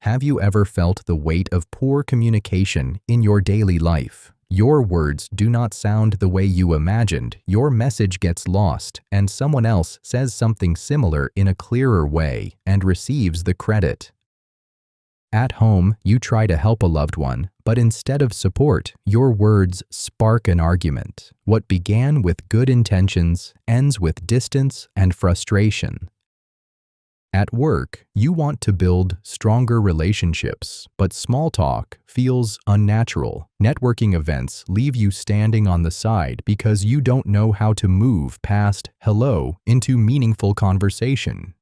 Have you ever felt the weight of poor communication in your daily life? Your words do not sound the way you imagined, your message gets lost, and someone else says something similar in a clearer way and receives the credit. At home, you try to help a loved one, but instead of support, your words spark an argument. What began with good intentions ends with distance and frustration. At work, you want to build stronger relationships, but small talk feels unnatural. Networking events leave you standing on the side because you don't know how to move past hello into meaningful conversation.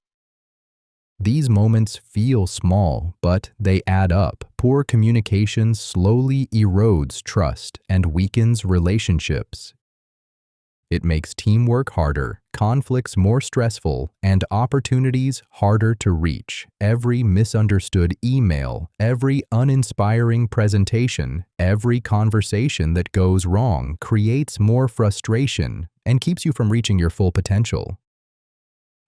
These moments feel small, but they add up. Poor communication slowly erodes trust and weakens relationships. It makes teamwork harder, conflicts more stressful, and opportunities harder to reach. Every misunderstood email, every uninspiring presentation, every conversation that goes wrong creates more frustration and keeps you from reaching your full potential.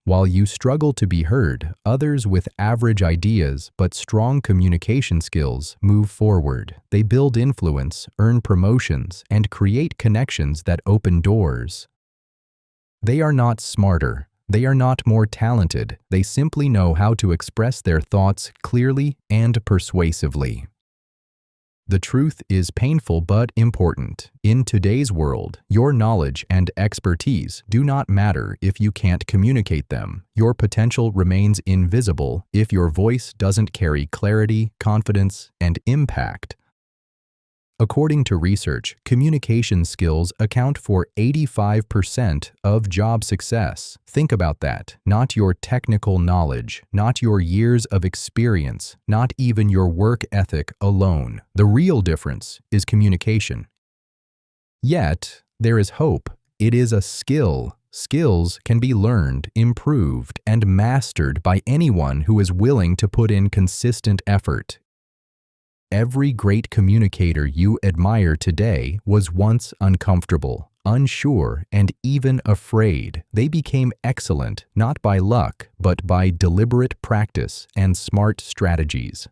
While you struggle to be heard, others with average ideas but strong communication skills move forward. They build influence, earn promotions, and create connections that open doors. They are not smarter. They are not more talented. They simply know how to express their thoughts clearly and persuasively. The truth is painful but important. In today's world, your knowledge and expertise do not matter if you can't communicate them. Your potential remains invisible if your voice doesn't carry clarity, confidence, and impact. According to research, communication skills account for 85% of job success. Think about that. Not your technical knowledge, not your years of experience, not even your work ethic alone. The real difference is communication. Yet, there is hope. It is a skill. Skills can be learned, improved, and mastered by anyone who is willing to put in consistent effort. Every great communicator you admire today was once uncomfortable, unsure, and even afraid. They became excellent not by luck, but by deliberate practice and smart strategies.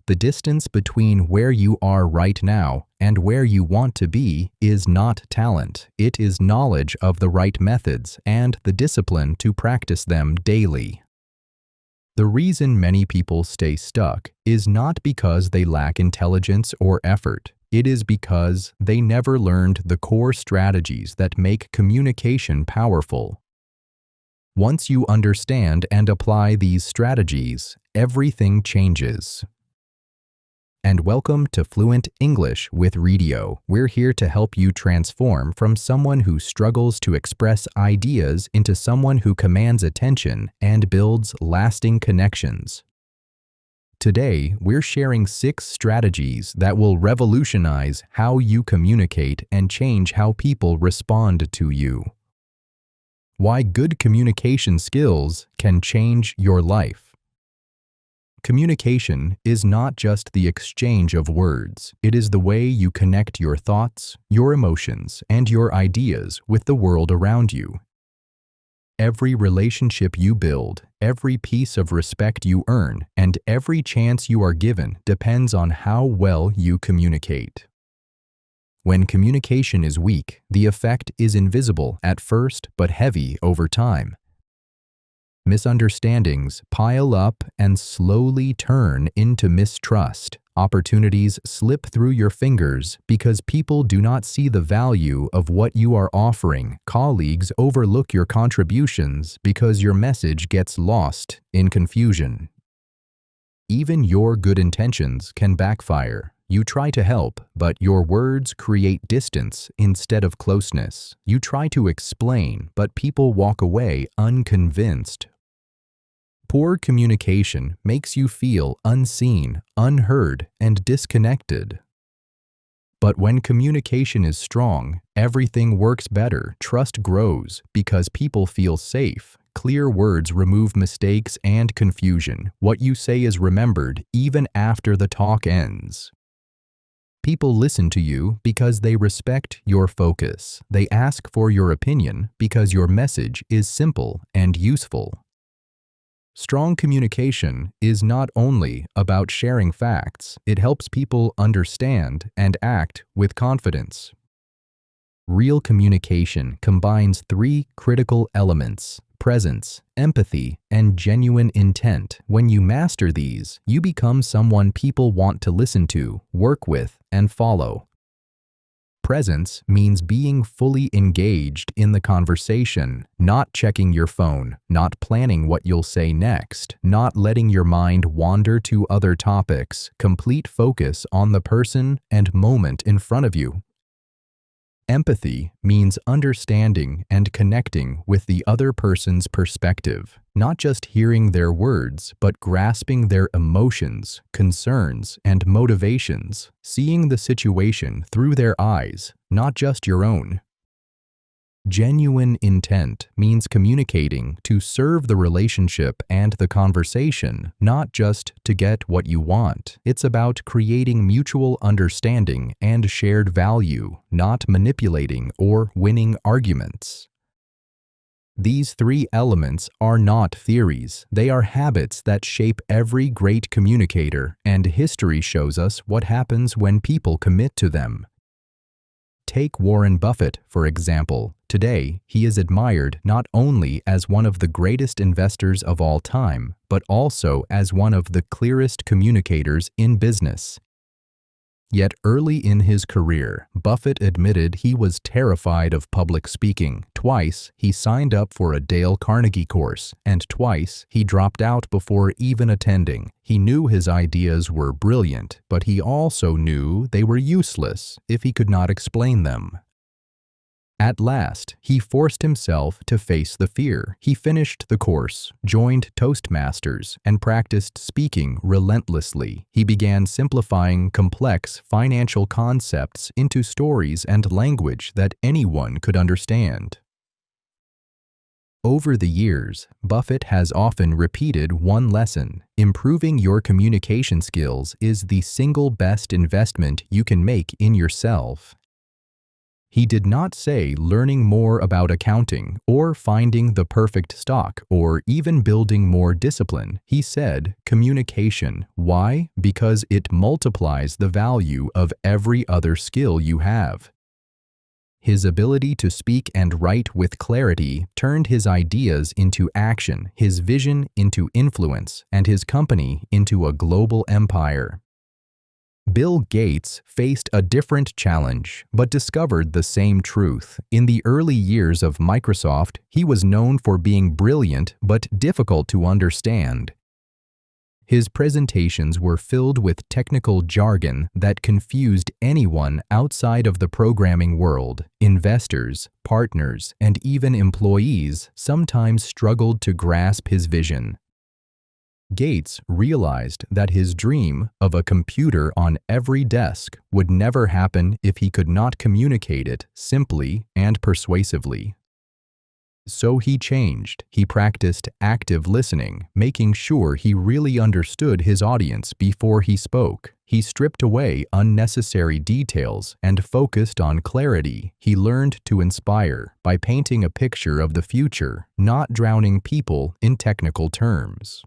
The distance between where you are right now and where you want to be is not talent. It is knowledge of the right methods and the discipline to practice them daily. The reason many people stay stuck is not because they lack intelligence or effort. It is because they never learned the core strategies that make communication powerful. Once you understand and apply these strategies, everything changes. And welcome to Fluent English with Redio. We're here to help you transform from someone who struggles to express ideas into someone who commands attention and builds lasting connections. Today, we're sharing 6 strategies that will revolutionize how you communicate and change how people respond to you. Why good communication skills can change your life. Communication is not just the exchange of words. It is the way you connect your thoughts, your emotions, and your ideas with the world around you. Every relationship you build, every piece of respect you earn, and every chance you are given depends on how well you communicate. When communication is weak, the effect is invisible at first but heavy over time. Misunderstandings pile up and slowly turn into mistrust. Opportunities slip through your fingers because people do not see the value of what you are offering. Colleagues overlook your contributions because your message gets lost in confusion. Even your good intentions can backfire. You try to help, but your words create distance instead of closeness. You try to explain, but people walk away unconvinced. Poor communication makes you feel unseen, unheard, and disconnected. But when communication is strong, everything works better. Trust grows because people feel safe. Clear words remove mistakes and confusion. What you say is remembered even after the talk ends. People listen to you because they respect your focus. They ask for your opinion because your message is simple and useful. Strong communication is not only about sharing facts, it helps people understand and act with confidence. Real communication combines three critical elements: presence, empathy, and genuine intent. When you master these, you become someone people want to listen to, work with, and follow. Presence means being fully engaged in the conversation, not checking your phone, not planning what you'll say next, not letting your mind wander to other topics. Complete focus on the person and moment in front of you. Empathy means understanding and connecting with the other person's perspective, not just hearing their words, but grasping their emotions, concerns, and motivations, seeing the situation through their eyes, not just your own. Genuine intent means communicating to serve the relationship and the conversation, not just to get what you want. It's about creating mutual understanding and shared value, not manipulating or winning arguments. These three elements are not theories. They are habits that shape every great communicator, and history shows us what happens when people commit to them. Take Warren Buffett, for example. Today, he is admired not only as one of the greatest investors of all time, but also as one of the clearest communicators in business. Yet early in his career, Buffett admitted he was terrified of public speaking. Twice, he signed up for a Dale Carnegie course, and twice, he dropped out before even attending. He knew his ideas were brilliant, but he also knew they were useless if he could not explain them. At last, he forced himself to face the fear. He finished the course, joined Toastmasters, and practiced speaking relentlessly. He began simplifying complex financial concepts into stories and language that anyone could understand. Over the years, Buffett has often repeated one lesson: improving your communication skills is the single best investment you can make in yourself. He did not say learning more about accounting or finding the perfect stock or even building more discipline. He said communication. Why? Because it multiplies the value of every other skill you have. His ability to speak and write with clarity turned his ideas into action, his vision into influence, and his company into a global empire. Bill Gates faced a different challenge, but discovered the same truth. In the early years of Microsoft, he was known for being brilliant but difficult to understand. His presentations were filled with technical jargon that confused anyone outside of the programming world. Investors, partners, and even employees sometimes struggled to grasp his vision. Gates realized that his dream of a computer on every desk would never happen if he could not communicate it simply and persuasively. So he changed. He practiced active listening, making sure he really understood his audience before he spoke. He stripped away unnecessary details and focused on clarity. He learned to inspire by painting a picture of the future, not drowning people in technical terms.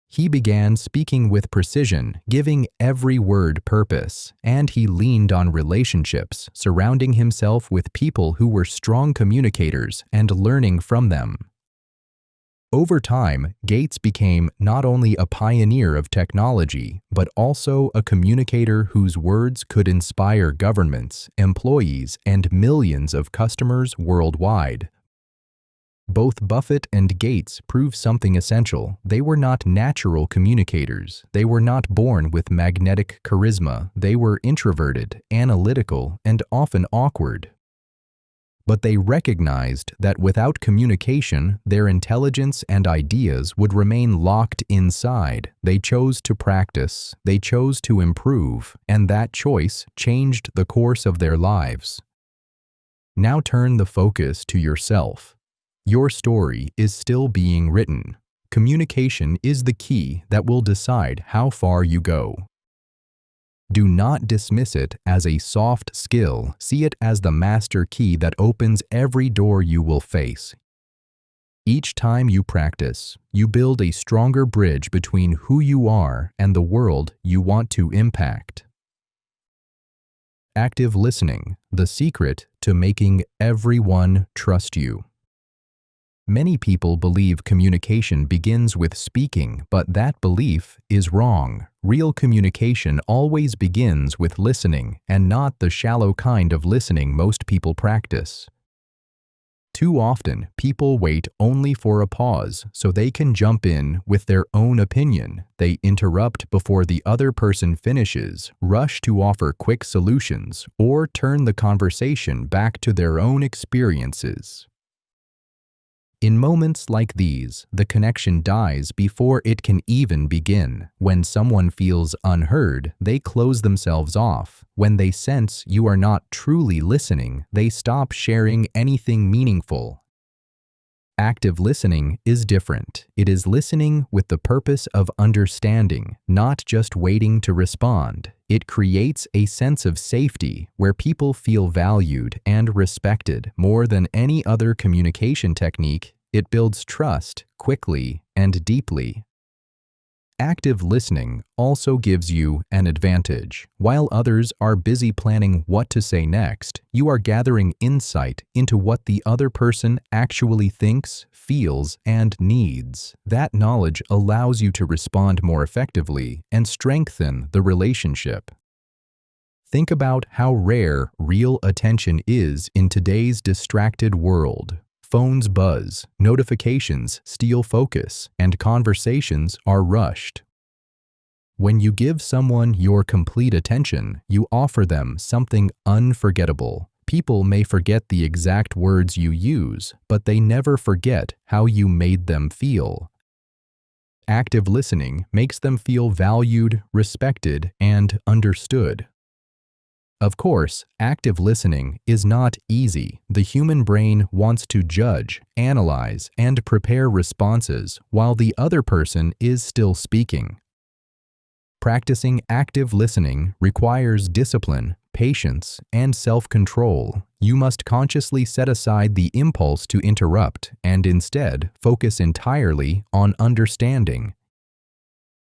He began speaking with precision, giving every word purpose, and he leaned on relationships, surrounding himself with people who were strong communicators and learning from them. Over time, Gates became not only a pioneer of technology, but also a communicator whose words could inspire governments, employees, and millions of customers worldwide. Both Buffett and Gates proved something essential. They were not natural communicators. They were not born with magnetic charisma. They were introverted, analytical, and often awkward. But they recognized that without communication, their intelligence and ideas would remain locked inside. They chose to practice. They chose to improve, and that choice changed the course of their lives. Now turn the focus to yourself. Your story is still being written. Communication is the key that will decide how far you go. Do not dismiss it as a soft skill. See it as the master key that opens every door you will face. Each time you practice, you build a stronger bridge between who you are and the world you want to impact. Active listening, the secret to making everyone trust you. Many people believe communication begins with speaking, but that belief is wrong. Real communication always begins with listening, and not the shallow kind of listening most people practice. Too often, people wait only for a pause so they can jump in with their own opinion. They interrupt before the other person finishes, rush to offer quick solutions, or turn the conversation back to their own experiences. In moments like these, the connection dies before it can even begin. When someone feels unheard, they close themselves off. When they sense you are not truly listening, they stop sharing anything meaningful. Active listening is different. It is listening with the purpose of understanding, not just waiting to respond. It creates a sense of safety where people feel valued and respected. More than any other communication technique, it builds trust quickly and deeply. Active listening also gives you an advantage. While others are busy planning what to say next, you are gathering insight into what the other person actually thinks, feels, and needs. That knowledge allows you to respond more effectively and strengthen the relationship. Think about how rare real attention is in today's distracted world. Phones buzz, notifications steal focus, and conversations are rushed. When you give someone your complete attention, you offer them something unforgettable. People may forget the exact words you use, but they never forget how you made them feel. Active listening makes them feel valued, respected, and understood. Of course, active listening is not easy. The human brain wants to judge, analyze, and prepare responses while the other person is still speaking. Practicing active listening requires discipline, patience, and self-control. You must consciously set aside the impulse to interrupt and instead focus entirely on understanding.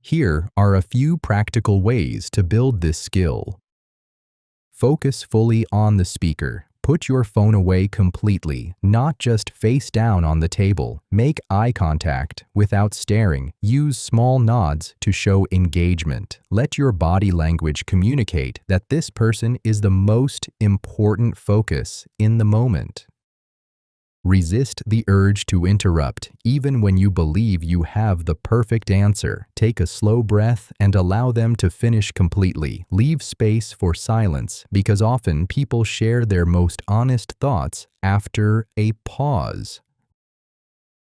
Here are a few practical ways to build this skill. Focus fully on the speaker. Put your phone away completely, not just face down on the table. Make eye contact without staring. Use small nods to show engagement. Let your body language communicate that this person is the most important focus in the moment. Resist the urge to interrupt, even when you believe you have the perfect answer. Take a slow breath and allow them to finish completely. Leave space for silence, because often people share their most honest thoughts after a pause.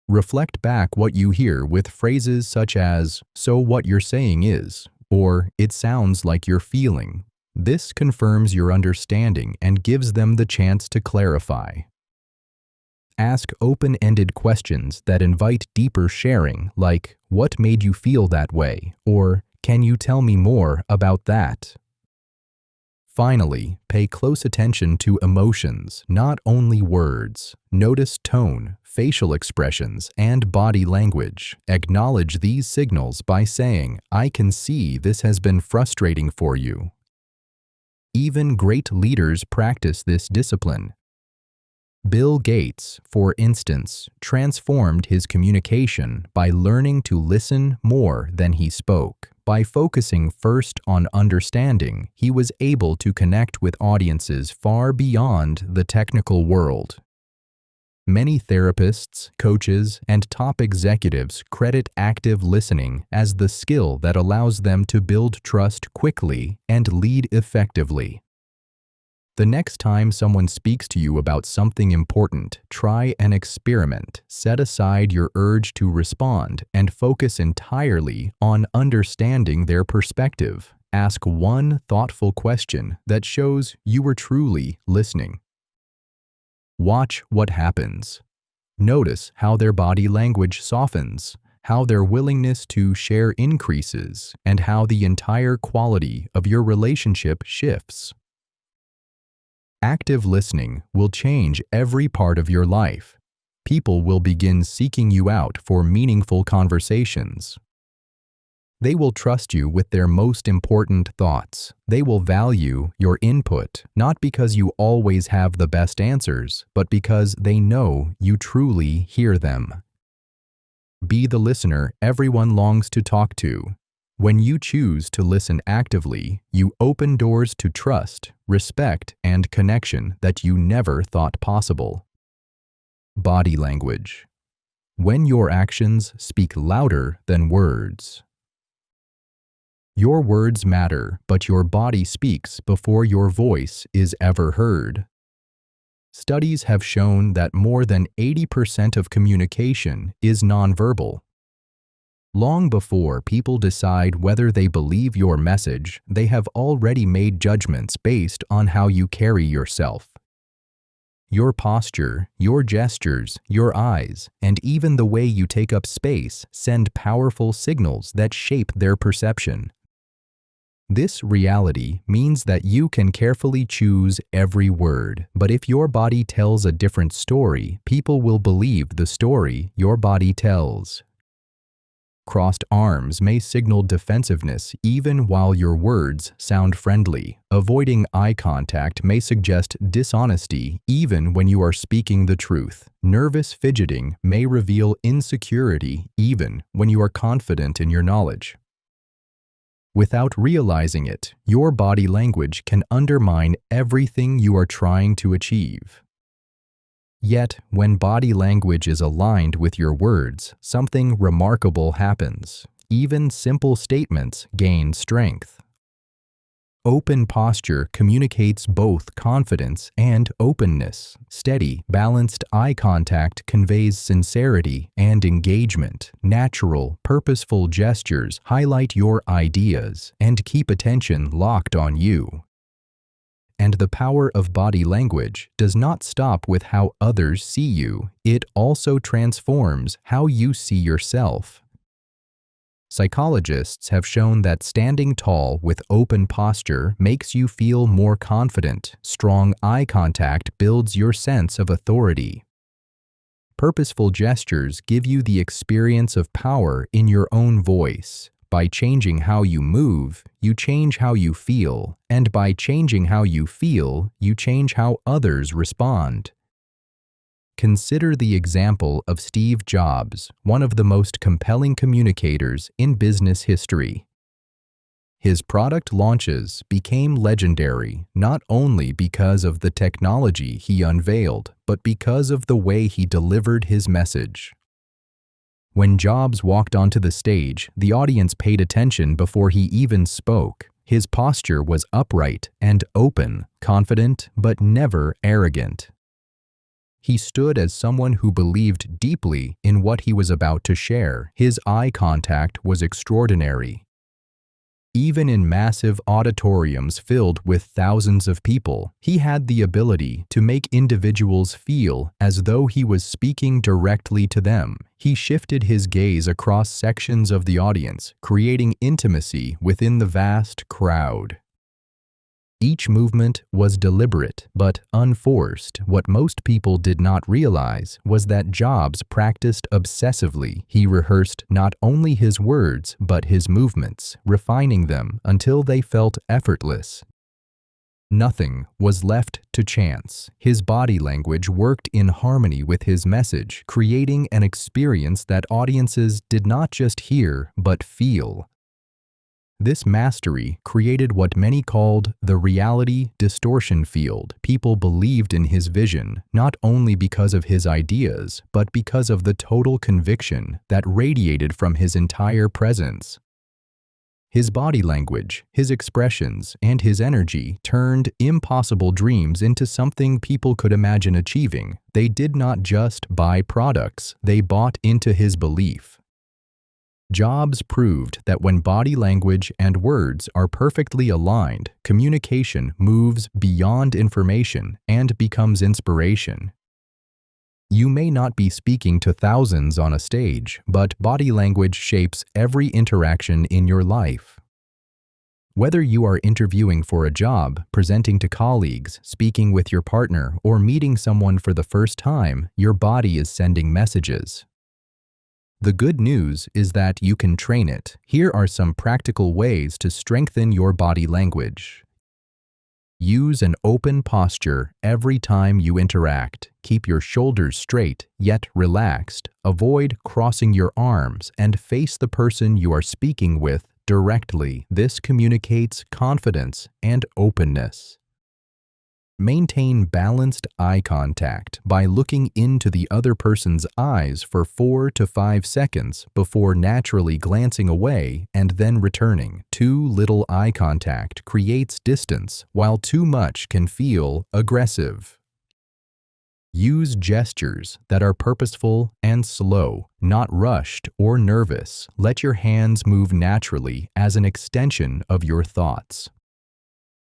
Reflect back what you hear with phrases such as, "So what you're saying is," or "It sounds like you're feeling." This confirms your understanding and gives them the chance to clarify. Ask open-ended questions that invite deeper sharing, like, "What made you feel that way?" or "Can you tell me more about that?" Finally, pay close attention to emotions, not only words. Notice tone, facial expressions, and body language. Acknowledge these signals by saying, "I can see this has been frustrating for you." Even great leaders practice this discipline. Bill Gates, for instance, transformed his communication by learning to listen more than he spoke. By focusing first on understanding, he was able to connect with audiences far beyond the technical world. Many therapists, coaches, and top executives credit active listening as the skill that allows them to build trust quickly and lead effectively. The next time someone speaks to you about something important, try an experiment. Set aside your urge to respond and focus entirely on understanding their perspective. Ask one thoughtful question that shows you were truly listening. Watch what happens. Notice how their body language softens, how their willingness to share increases, and how the entire quality of your relationship shifts. Active listening will change every part of your life. people will begin seeking you out for meaningful conversations. They will trust you with their most important thoughts. They will value your input, not because you always have the best answers, but because they know you truly hear them. Be the listener everyone longs to talk to. When you choose to listen actively, you open doors to trust, respect, and connection that you never thought possible. Body language. When your actions speak louder than words. Your words matter, but your body speaks before your voice is ever heard. Studies have shown that more than 80% of communication is nonverbal. Long before people decide whether they believe your message, they have already made judgments based on how you carry yourself. Your posture, your gestures, your eyes, and even the way you take up space send powerful signals that shape their perception. This reality means that you can carefully choose every word, but if your body tells a different story, people will believe the story your body tells. Crossed arms may signal defensiveness even while your words sound friendly. Avoiding eye contact may suggest dishonesty even when you are speaking the truth. Nervous fidgeting may reveal insecurity even when you are confident in your knowledge. Without realizing it, your body language can undermine everything you are trying to achieve. Yet, when body language is aligned with your words, something remarkable happens. Even simple statements gain strength. Open posture communicates both confidence and openness. Steady, balanced eye contact conveys sincerity and engagement. Natural, purposeful gestures highlight your ideas and keep attention locked on you. And the power of body language does not stop with how others see you. It also transforms how you see yourself. Psychologists have shown that standing tall with open posture makes you feel more confident. Strong eye contact builds your sense of authority. Purposeful gestures give you the experience of power in your own voice. By changing how you move, you change how you feel, and by changing how you feel, you change how others respond. Consider the example of Steve Jobs, one of the most compelling communicators in business history. His product launches became legendary not only because of the technology he unveiled, but because of the way he delivered his message. When Jobs walked onto the stage, the audience paid attention before he even spoke. His posture was upright and open, confident but never arrogant. He stood as someone who believed deeply in what he was about to share. His eye contact was extraordinary. Even in massive auditoriums filled with thousands of people, he had the ability to make individuals feel as though he was speaking directly to them. He shifted his gaze across sections of the audience, creating intimacy within the vast crowd. Each movement was deliberate but unforced. What most people did not realize was that Jobs practiced obsessively. He rehearsed not only his words but his movements, refining them until they felt effortless. Nothing was left to chance. His body language worked in harmony with his message, creating an experience that audiences did not just hear but feel. This mastery created what many called the reality distortion field. People believed in his vision, not only because of his ideas, but because of the total conviction that radiated from his entire presence. His body language, his expressions, and his energy turned impossible dreams into something people could imagine achieving. They did not just buy products, they bought into his belief. Jobs proved that when body language and words are perfectly aligned, communication moves beyond information and becomes inspiration. You may not be speaking to thousands on a stage, but body language shapes every interaction in your life. Whether you are interviewing for a job, presenting to colleagues, speaking with your partner, or meeting someone for the first time, your body is sending messages. The good news is that you can train it. Here are some practical ways to strengthen your body language. Use an open posture every time you interact. Keep your shoulders straight, yet relaxed. Avoid crossing your arms and face the person you are speaking with directly. This communicates confidence and openness. Maintain balanced eye contact by looking into the other person's eyes for 4 to 5 seconds before naturally glancing away and then returning. Too little eye contact creates distance, while too much can feel aggressive. Use gestures that are purposeful and slow, not rushed or nervous. Let your hands move naturally as an extension of your thoughts.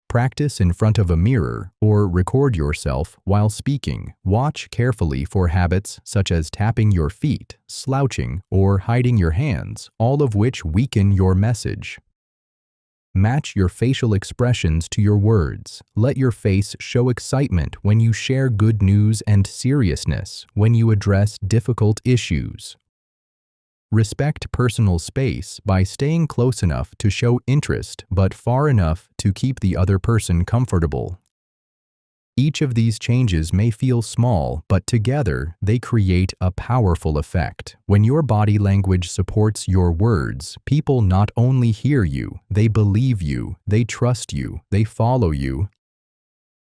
Practice in front of a mirror or record yourself while speaking. Watch carefully for habits such as tapping your feet, slouching, or hiding your hands, all of which weaken your message. Match your facial expressions to your words. Let your face show excitement when you share good news and seriousness when you address difficult issues. Respect personal space by staying close enough to show interest but far enough to keep the other person comfortable. Each of these changes may feel small, but together they create a powerful effect. When your body language supports your words, people not only hear you, they believe you, they trust you, they follow you.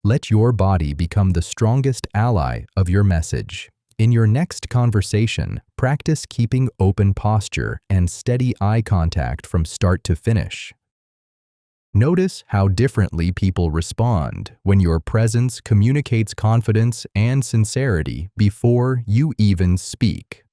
Let your body become the strongest ally of your message. In your next conversation, practice keeping open posture and steady eye contact from start to finish. Notice how differently people respond when your presence communicates confidence and sincerity before you even speak.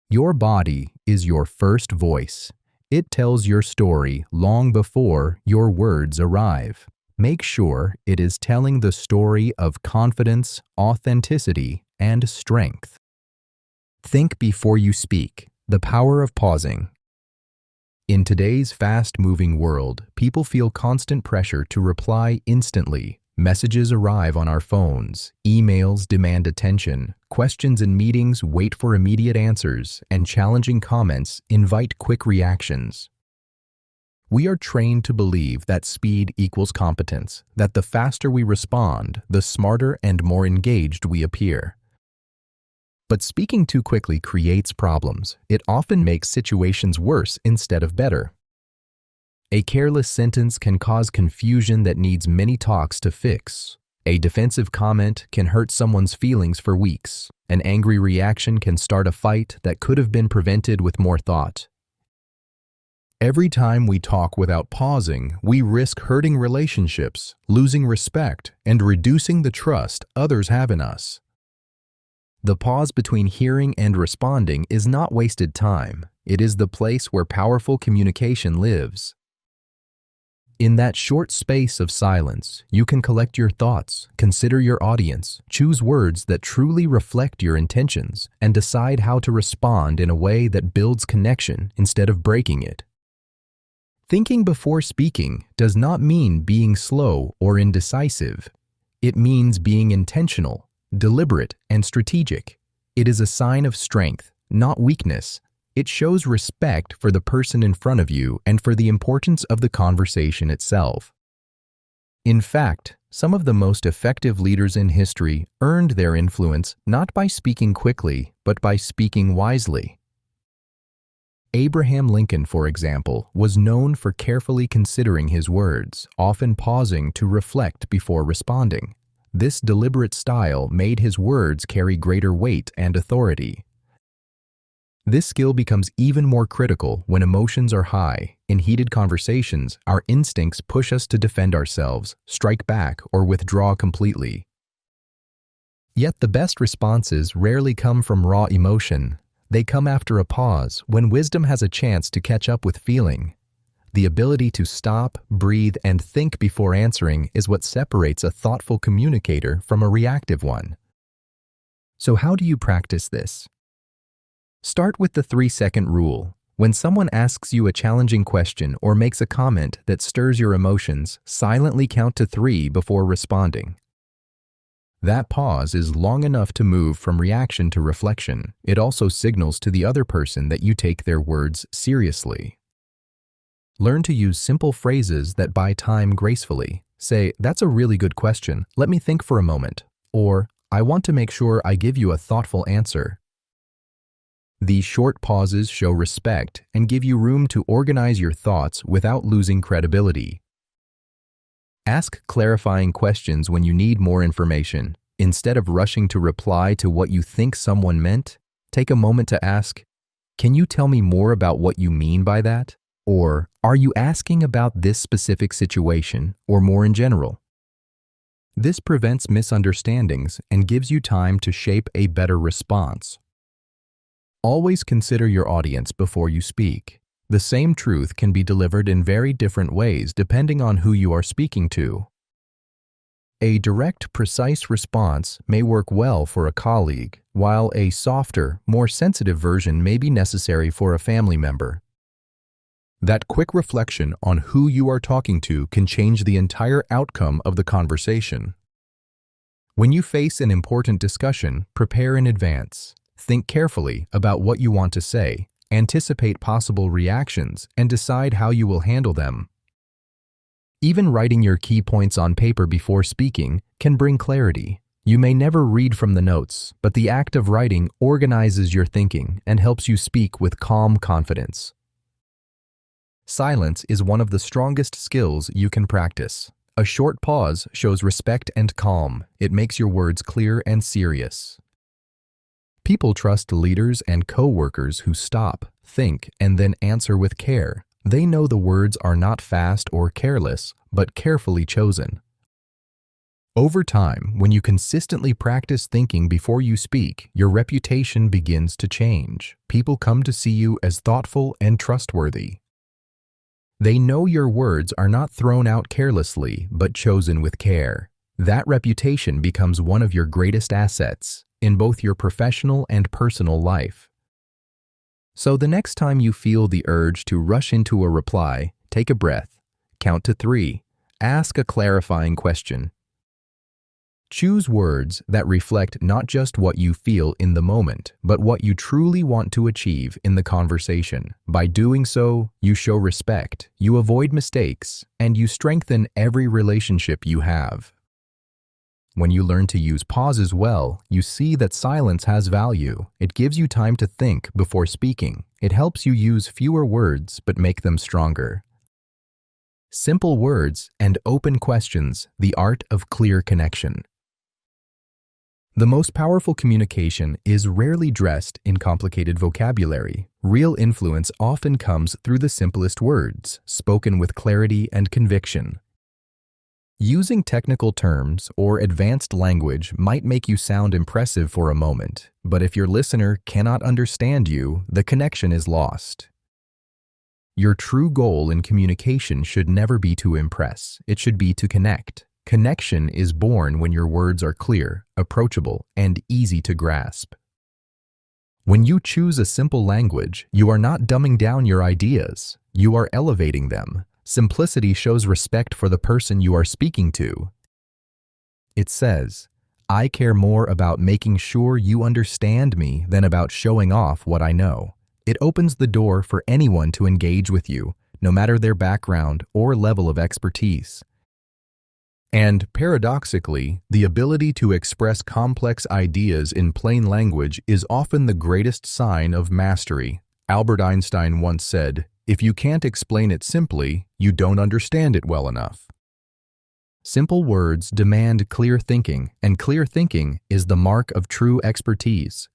Your body is your first voice. It tells your story long before your words arrive. Make sure it is telling the story of confidence, authenticity, and strength. Think before you speak. The power of pausing. In today's fast-moving world, people feel constant pressure to reply instantly. Messages arrive on our phones, emails demand attention, questions in meetings wait for immediate answers, and challenging comments invite quick reactions. We are trained to believe that speed equals competence, that the faster we respond, the smarter and more engaged we appear. But speaking too quickly creates problems. It often makes situations worse instead of better. A careless sentence can cause confusion that needs many talks to fix. A defensive comment can hurt someone's feelings for weeks. An angry reaction can start a fight that could have been prevented with more thought. Every time we talk without pausing, we risk hurting relationships, losing respect, and reducing the trust others have in us. The pause between hearing and responding is not wasted time. It is the place where powerful communication lives. In that short space of silence, you can collect your thoughts, consider your audience, choose words that truly reflect your intentions, and decide how to respond in a way that builds connection instead of breaking it. Thinking before speaking does not mean being slow or indecisive. It means being intentional, deliberate, and strategic. It is a sign of strength, not weakness. It shows respect for the person in front of you and for the importance of the conversation itself. In fact, some of the most effective leaders in history earned their influence not by speaking quickly, but by speaking wisely. Abraham Lincoln, for example, was known for carefully considering his words, often pausing to reflect before responding. This deliberate style made his words carry greater weight and authority. This skill becomes even more critical when emotions are high. In heated conversations, our instincts push us to defend ourselves, strike back, or withdraw completely. Yet the best responses rarely come from raw emotion. They come after a pause, when wisdom has a chance to catch up with feeling. The ability to stop, breathe, and think before answering is what separates a thoughtful communicator from a reactive one. So how do you practice this? Start with the 3-second rule. When someone asks you a challenging question or makes a comment that stirs your emotions, silently count to 3 before responding. That pause is long enough to move from reaction to reflection. It also signals to the other person that you take their words seriously. Learn to use simple phrases that buy time gracefully. Say, "That's a really good question. Let me think for a moment." Or, "I want to make sure I give you a thoughtful answer." These short pauses show respect and give you room to organize your thoughts without losing credibility. Ask clarifying questions when you need more information. Instead of rushing to reply to what you think someone meant, take a moment to ask, "Can you tell me more about what you mean by that?" Or, "Are you asking about this specific situation or more in general?" This prevents misunderstandings and gives you time to shape a better response. Always consider your audience before you speak. The same truth can be delivered in very different ways depending on who you are speaking to. A direct, precise response may work well for a colleague, while a softer, more sensitive version may be necessary for a family member. That quick reflection on who you are talking to can change the entire outcome of the conversation. When you face an important discussion, prepare in advance. Think carefully about what you want to say, anticipate possible reactions, and decide how you will handle them. Even writing your key points on paper before speaking can bring clarity. You may never read from the notes, but the act of writing organizes your thinking and helps you speak with calm confidence. Silence is one of the strongest skills you can practice. A short pause shows respect and calm. It makes your words clear and serious. People trust leaders and co-workers who stop, think, and then answer with care. They know the words are not fast or careless, but carefully chosen. Over time, when you consistently practice thinking before you speak, your reputation begins to change. People come to see you as thoughtful and trustworthy. They know your words are not thrown out carelessly, but chosen with care. That reputation becomes one of your greatest assets in both your professional and personal life. So the next time you feel the urge to rush into a reply, take a breath, count to 3, ask a clarifying question. Choose words that reflect not just what you feel in the moment, but what you truly want to achieve in the conversation. By doing so, you show respect, you avoid mistakes, and you strengthen every relationship you have. When you learn to use pauses well, you see that silence has value. It gives you time to think before speaking. It helps you use fewer words but make them stronger. Simple words and open questions, the art of clear connection. The most powerful communication is rarely dressed in complicated vocabulary. Real influence often comes through the simplest words, spoken with clarity and conviction. Using technical terms or advanced language might make you sound impressive for a moment, but if your listener cannot understand you, the connection is lost. Your true goal in communication should never be to impress. It should be to connect. Connection is born when your words are clear, approachable, and easy to grasp. When you choose a simple language, you are not dumbing down your ideas. You are elevating them. Simplicity shows respect for the person you are speaking to. It says, "I care more about making sure you understand me than about showing off what I know." It opens the door for anyone to engage with you, no matter their background or level of expertise. And paradoxically, the ability to express complex ideas in plain language is often the greatest sign of mastery. Albert Einstein once said, "If you can't explain it simply, you don't understand it well enough." Simple words demand clear thinking, and clear thinking is the mark of true expertise.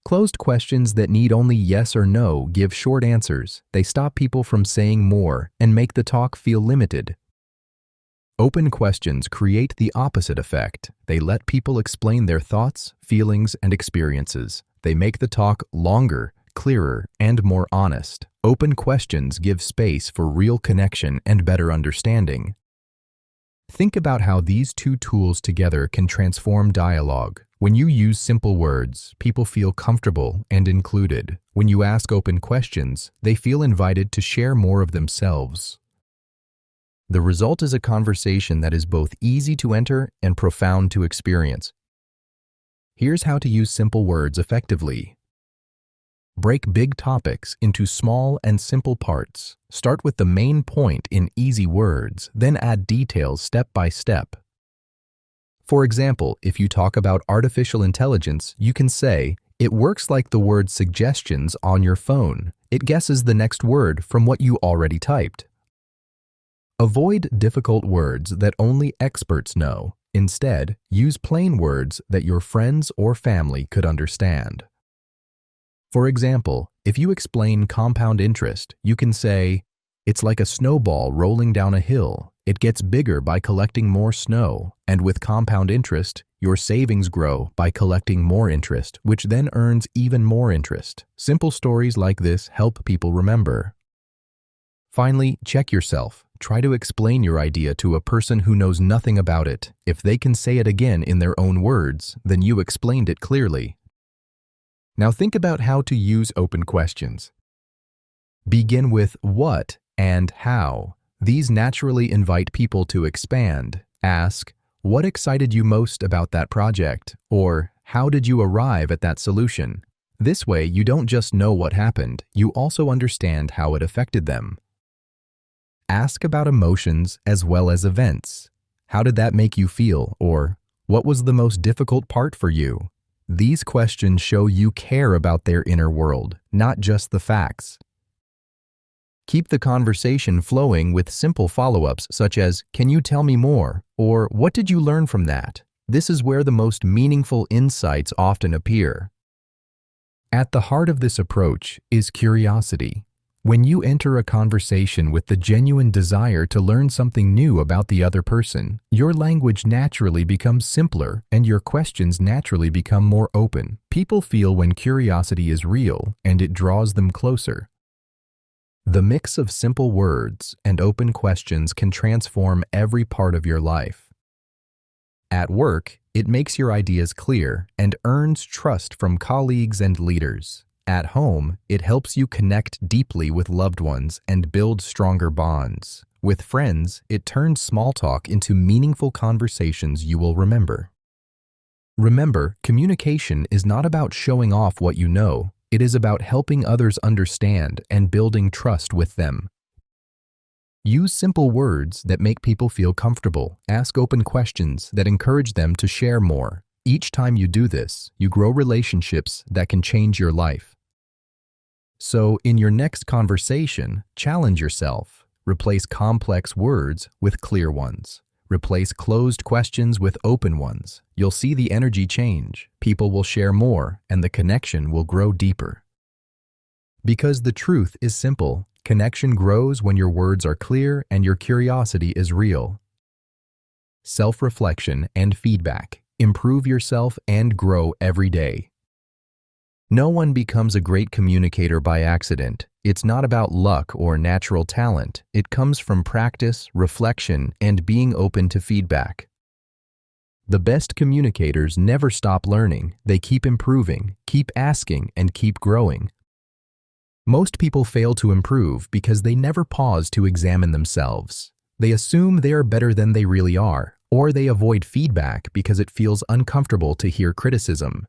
Closed questions that need only yes or no give short answers. They stop people from saying more and make the talk feel limited. Open questions create the opposite effect. They let people explain their thoughts, feelings, and experiences. They make the talk longer, clearer, and more honest. Open questions give space for real connection and better understanding. Think about how these two tools together can transform dialogue. When you use simple words, people feel comfortable and included. When you ask open questions, they feel invited to share more of themselves. The result is a conversation that is both easy to enter and profound to experience. Here's how to use simple words effectively. Break big topics into small and simple parts. Start with the main point in easy words, then add details step by step. For example, if you talk about artificial intelligence, you can say, "It works like the word suggestions on your phone. It guesses the next word from what you already typed." Avoid difficult words that only experts know. Instead, use plain words that your friends or family could understand. For example, if you explain compound interest, you can say, "It's like a snowball rolling down a hill. It gets bigger by collecting more snow, and with compound interest, your savings grow by collecting more interest, which then earns even more interest." Simple stories like this help people remember. Finally, check yourself. Try to explain your idea to a person who knows nothing about it. If they can say it again in their own words, then you explained it clearly. Now think about how to use open questions. Begin with what and how. These naturally invite people to expand. Ask, "What excited you most about that project?" Or, "How did you arrive at that solution?" This way, you don't just know what happened, you also understand how it affected them. Ask about emotions as well as events. How did that make you feel? Or, what was the most difficult part for you? These questions show you care about their inner world, not just the facts. Keep the conversation flowing with simple follow-ups such as, "Can you tell me more?" Or, "What did you learn from that?" This is where the most meaningful insights often appear. At the heart of this approach is curiosity. When you enter a conversation with the genuine desire to learn something new about the other person, your language naturally becomes simpler and your questions naturally become more open. People feel when curiosity is real and it draws them closer. The mix of simple words and open questions can transform every part of your life. At work, it makes your ideas clear and earns trust from colleagues and leaders. At home, it helps you connect deeply with loved ones and build stronger bonds. With friends, it turns small talk into meaningful conversations you will remember. Remember, communication is not about showing off what you know. It is about helping others understand and building trust with them. Use simple words that make people feel comfortable. Ask open questions that encourage them to share more. Each time you do this, you grow relationships that can change your life. So, in your next conversation, challenge yourself. Replace complex words with clear ones. Replace closed questions with open ones. You'll see the energy change. People will share more, and the connection will grow deeper. Because the truth is simple, connection grows when your words are clear and your curiosity is real. Self-reflection and feedback. Improve yourself and grow every day. No one becomes a great communicator by accident. It's not about luck or natural talent. It comes from practice, reflection, and being open to feedback. The best communicators never stop learning. They keep improving, keep asking, and keep growing. Most people fail to improve because they never pause to examine themselves. They assume they are better than they really are, or they avoid feedback because it feels uncomfortable to hear criticism.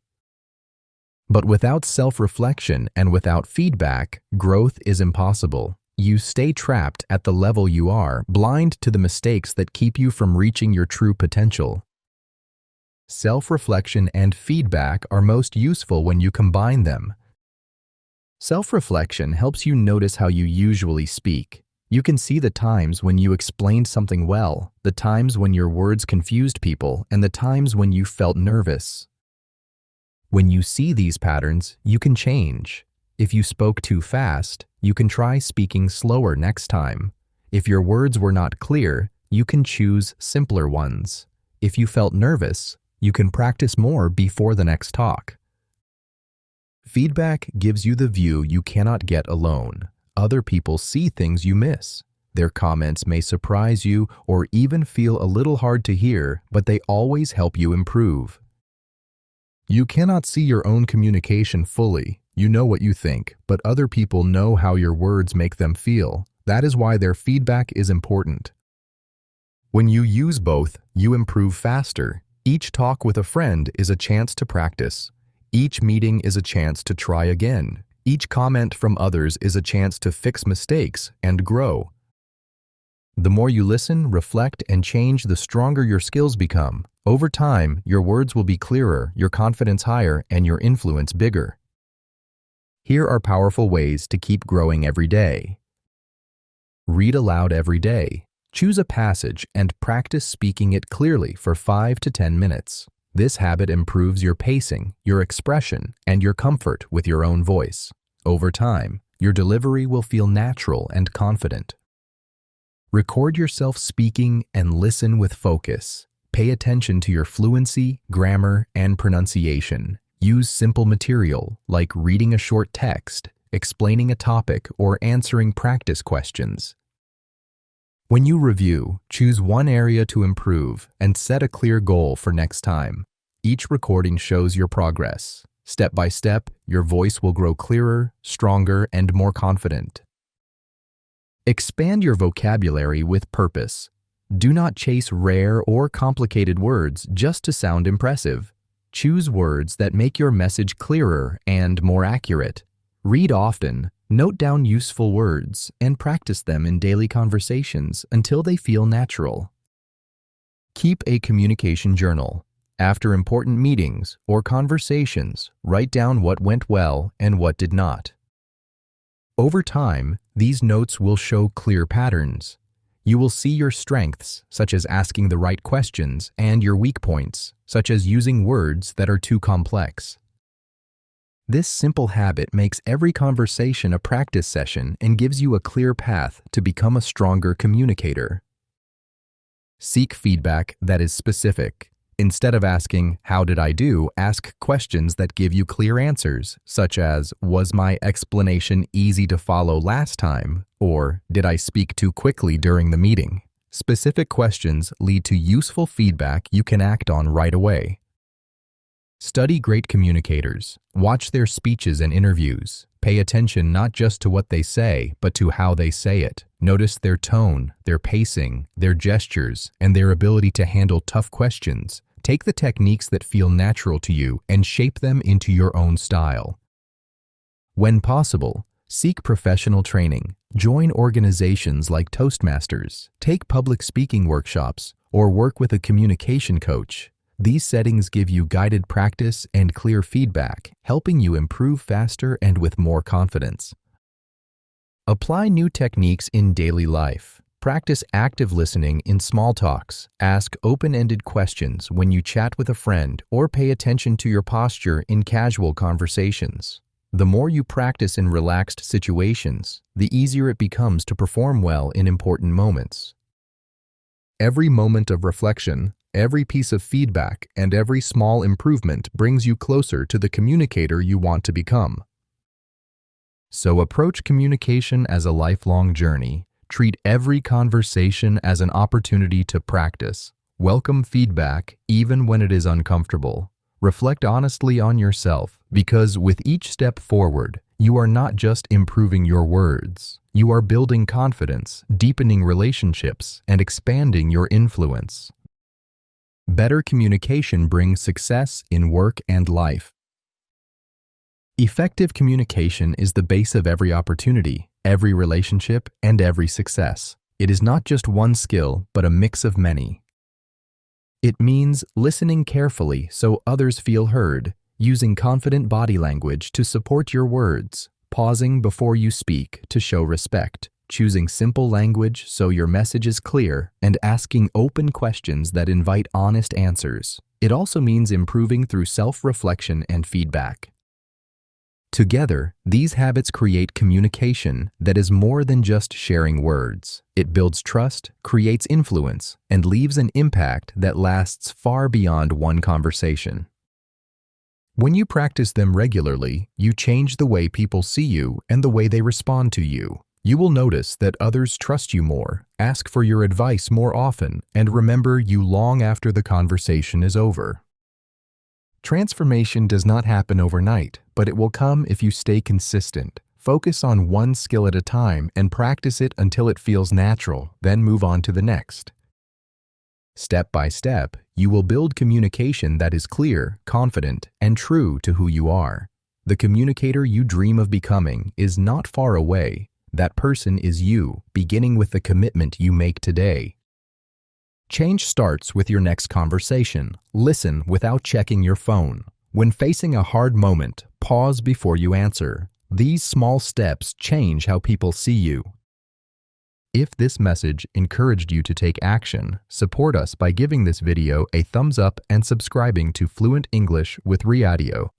But without self-reflection and without feedback, growth is impossible. You stay trapped at the level you are, blind to the mistakes that keep you from reaching your true potential. Self-reflection and feedback are most useful when you combine them. Self-reflection helps you notice how you usually speak. You can see the times when you explained something well, the times when your words confused people, and the times when you felt nervous. When you see these patterns, you can change. If you spoke too fast, you can try speaking slower next time. If your words were not clear, you can choose simpler ones. If you felt nervous, you can practice more before the next talk. Feedback gives you the view you cannot get alone. Other people see things you miss. Their comments may surprise you or even feel a little hard to hear, but they always help you improve. You cannot see your own communication fully. You know what you think, but other people know how your words make them feel. That is why their feedback is important. When you use both, you improve faster. Each talk with a friend is a chance to practice. Each meeting is a chance to try again. Each comment from others is a chance to fix mistakes and grow. The more you listen, reflect, and change, the stronger your skills become. Over time, your words will be clearer, your confidence higher, and your influence bigger. Here are powerful ways to keep growing every day. Read aloud every day. Choose a passage and practice speaking it clearly for 5 to 10 minutes. This habit improves your pacing, your expression, and your comfort with your own voice. Over time, your delivery will feel natural and confident. Record yourself speaking and listen with focus. Pay attention to your fluency, grammar, and pronunciation. Use simple material like reading a short text, explaining a topic, or answering practice questions. When you review, choose one area to improve and set a clear goal for next time. Each recording shows your progress. Step by step, your voice will grow clearer, stronger, and more confident. Expand your vocabulary with purpose. Do not chase rare or complicated words just to sound impressive. Choose words that make your message clearer and more accurate. Read often, note down useful words, and practice them in daily conversations until they feel natural. Keep a communication journal. After important meetings or conversations, write down what went well and what did not. Over time, these notes will show clear patterns. You will see your strengths, such as asking the right questions, and your weak points, such as using words that are too complex. This simple habit makes every conversation a practice session and gives you a clear path to become a stronger communicator. Seek feedback that is specific. Instead of asking, "How did I do?" ask questions that give you clear answers, such as, "Was my explanation easy to follow last time?" or "Did I speak too quickly during the meeting?" Specific questions lead to useful feedback you can act on right away. Study great communicators. Watch their speeches and interviews. Pay attention not just to what they say, but to how they say it. Notice their tone, their pacing, their gestures, and their ability to handle tough questions. Take the techniques that feel natural to you and shape them into your own style. When possible, seek professional training. Join organizations like Toastmasters, take public speaking workshops, or work with a communication coach. These settings give you guided practice and clear feedback, helping you improve faster and with more confidence. Apply new techniques in daily life. Practice active listening in small talks. Ask open-ended questions when you chat with a friend, or pay attention to your posture in casual conversations. The more you practice in relaxed situations, the easier it becomes to perform well in important moments. Every moment of reflection, every piece of feedback, and every small improvement brings you closer to the communicator you want to become. So approach communication as a lifelong journey. Treat every conversation as an opportunity to practice. Welcome feedback, even when it is uncomfortable. Reflect honestly on yourself, because with each step forward, you are not just improving your words. You are building confidence, deepening relationships, and expanding your influence. Better communication brings success in work and life. Effective communication is the base of every opportunity, every relationship, and every success. It is not just one skill, but a mix of many. It means listening carefully so others feel heard, using confident body language to support your words, pausing before you speak to show respect, choosing simple language so your message is clear, and asking open questions that invite honest answers. It also means improving through self-reflection and feedback. Together, these habits create communication that is more than just sharing words. It builds trust, creates influence, and leaves an impact that lasts far beyond one conversation. When you practice them regularly, you change the way people see you and the way they respond to you. You will notice that others trust you more, ask for your advice more often, and remember you long after the conversation is over. Transformation does not happen overnight, but it will come if you stay consistent. Focus on one skill at a time and practice it until it feels natural, then move on to the next. Step by step, you will build communication that is clear, confident, and true to who you are. The communicator you dream of becoming is not far away. That person is you, beginning with the commitment you make today. Change starts with your next conversation. Listen without checking your phone. When facing a hard moment, pause before you answer. These small steps change how people see you. If this message encouraged you to take action, support us by giving this video a thumbs up and subscribing to Fluent English with Riadio.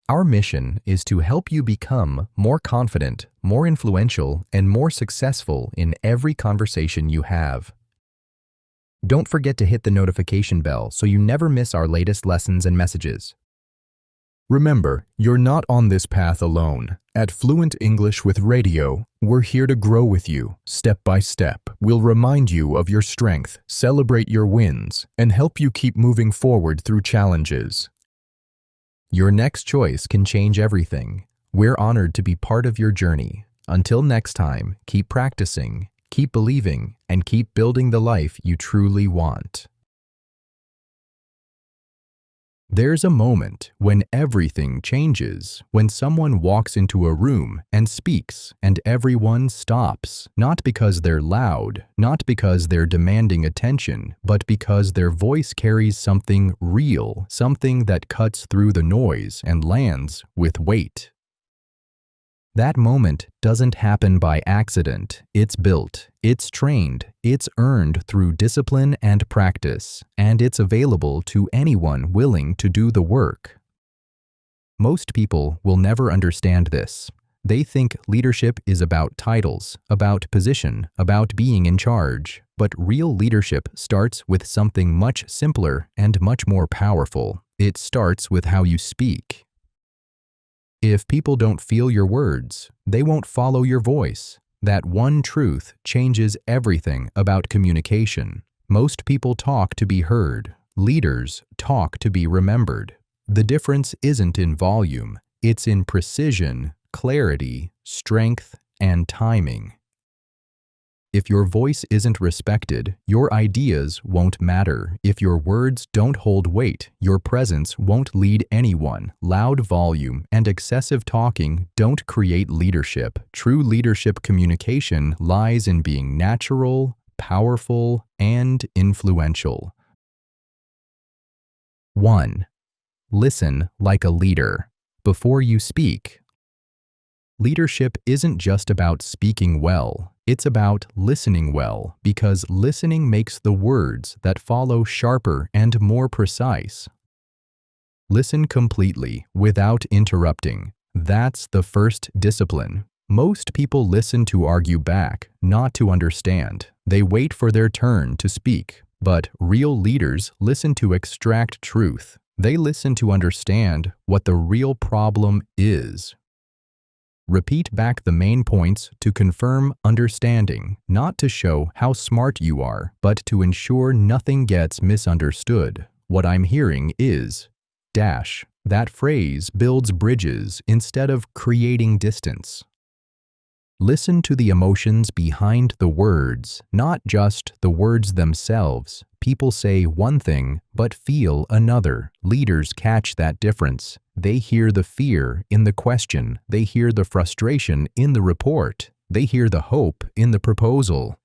Our mission is to help you become more confident, more influential, and more successful in every conversation you have. Don't forget to hit the notification bell so you never miss our latest lessons and messages. Remember, you're not on this path alone. At Fluent English with Radio, we're here to grow with you, step by step. We'll remind you of your strength, celebrate your wins, and help you keep moving forward through challenges. Your next choice can change everything. We're honored to be part of your journey. Until next time, keep practicing, keep believing, and keep building the life you truly want. There's a moment when everything changes, when someone walks into a room and speaks and everyone stops, not because they're loud, not because they're demanding attention, but because their voice carries something real, something that cuts through the noise and lands with weight. That moment doesn't happen by accident. It's built, it's trained, it's earned through discipline and practice, and it's available to anyone willing to do the work. Most people will never understand this. They think leadership is about titles, about position, about being in charge. But real leadership starts with something much simpler and much more powerful. It starts with how you speak. If people don't feel your words, they won't follow your voice. That one truth changes everything about communication. Most people talk to be heard. Leaders talk to be remembered. The difference isn't in volume, it's in precision, clarity, strength, and timing. If your voice isn't respected, your ideas won't matter. If your words don't hold weight, your presence won't lead anyone. Loud volume and excessive talking don't create leadership. True leadership communication lies in being natural, powerful, and influential. 1. Listen like a leader. Before you speak. Leadership isn't just about speaking well. It's about listening well, because listening makes the words that follow sharper and more precise. Listen completely, without interrupting. That's the first discipline. Most people listen to argue back, not to understand. They wait for their turn to speak. But real leaders listen to extract truth. They listen to understand what the real problem is. Repeat back the main points to confirm understanding, not to show how smart you are, but to ensure nothing gets misunderstood. What I'm hearing is, dash. That phrase builds bridges instead of creating distance. Listen to the emotions behind the words, not just the words themselves. People say one thing, but feel another. Leaders catch that difference. They hear the fear in the question. They hear the frustration in the report. They hear the hope in the proposal.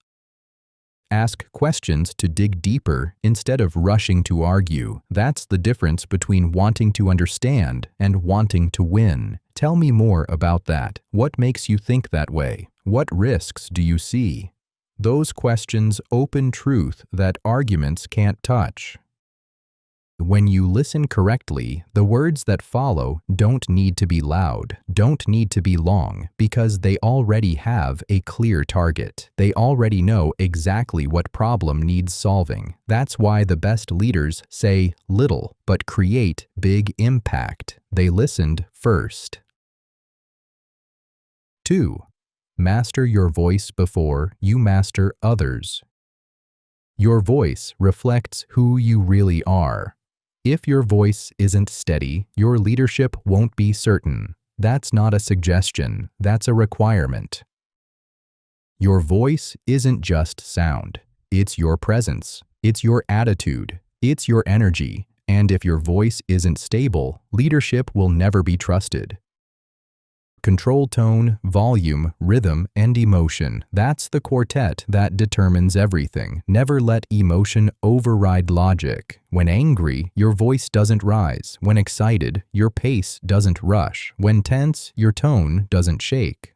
Ask questions to dig deeper instead of rushing to argue. That's the difference between wanting to understand and wanting to win. Tell me more about that. What makes you think that way? What risks do you see? Those questions open truth that arguments can't touch. When you listen correctly, the words that follow don't need to be loud, don't need to be long, because they already have a clear target. They already know exactly what problem needs solving. That's why the best leaders say little, but create big impact. They listened first. 2. master your voice before you master others. Your voice reflects who you really are. If your voice isn't steady, your leadership won't be certain. That's not a suggestion, that's a requirement. Your voice isn't just sound. It's your presence. It's your attitude. It's your energy. And if your voice isn't stable, leadership will never be trusted. Control tone, volume, rhythm, and emotion. That's the quartet that determines everything. Never let emotion override logic. When angry, your voice doesn't rise. When excited, your pace doesn't rush. When tense, your tone doesn't shake.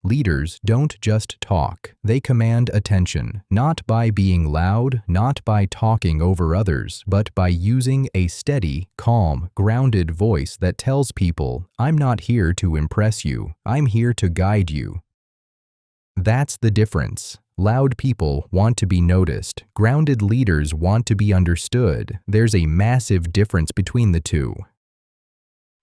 Leaders don't just talk, they command attention, not by being loud, not by talking over others, but by using a steady, calm, grounded voice that tells people, "I'm not here to impress you, I'm here to guide you." That's the difference. Loud people want to be noticed, grounded leaders want to be understood. There's a massive difference between the two.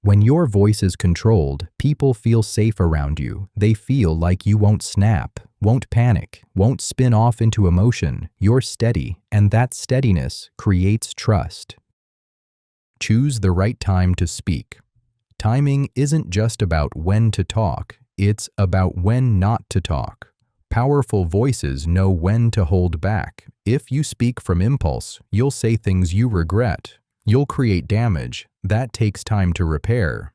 When your voice is controlled, people feel safe around you. They feel like you won't snap, won't panic, won't spin off into emotion. You're steady, and that steadiness creates trust. Choose the right time to speak. Timing isn't just about when to talk, it's about when not to talk. Powerful voices know when to hold back. If you speak from impulse, you'll say things you regret. You'll create damage. That takes time to repair.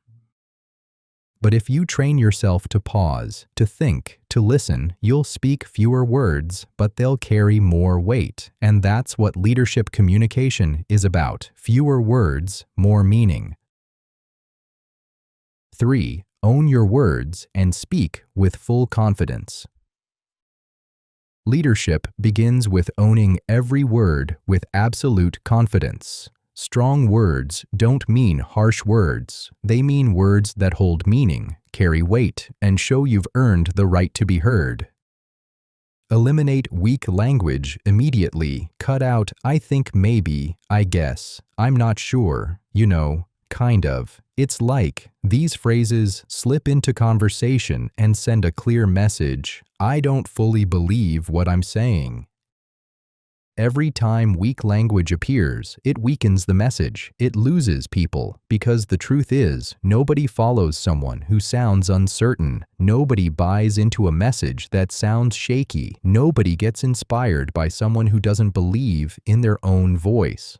But if you train yourself to pause, to think, to listen, you'll speak fewer words, but they'll carry more weight. And that's what leadership communication is about. Fewer words, more meaning. 3. Own your words and speak with full confidence. Leadership begins with owning every word with absolute confidence. Strong words don't mean harsh words. They mean words that hold meaning, carry weight, and show you've earned the right to be heard. Eliminate weak language immediately. Cut out, "I think, maybe, I guess, I'm not sure, you know, kind of, it's like." These phrases slip into conversation and send a clear message. I don't fully believe what I'm saying. Every time weak language appears, it weakens the message. It loses people, because the truth is, nobody follows someone who sounds uncertain. Nobody buys into a message that sounds shaky. Nobody gets inspired by someone who doesn't believe in their own voice.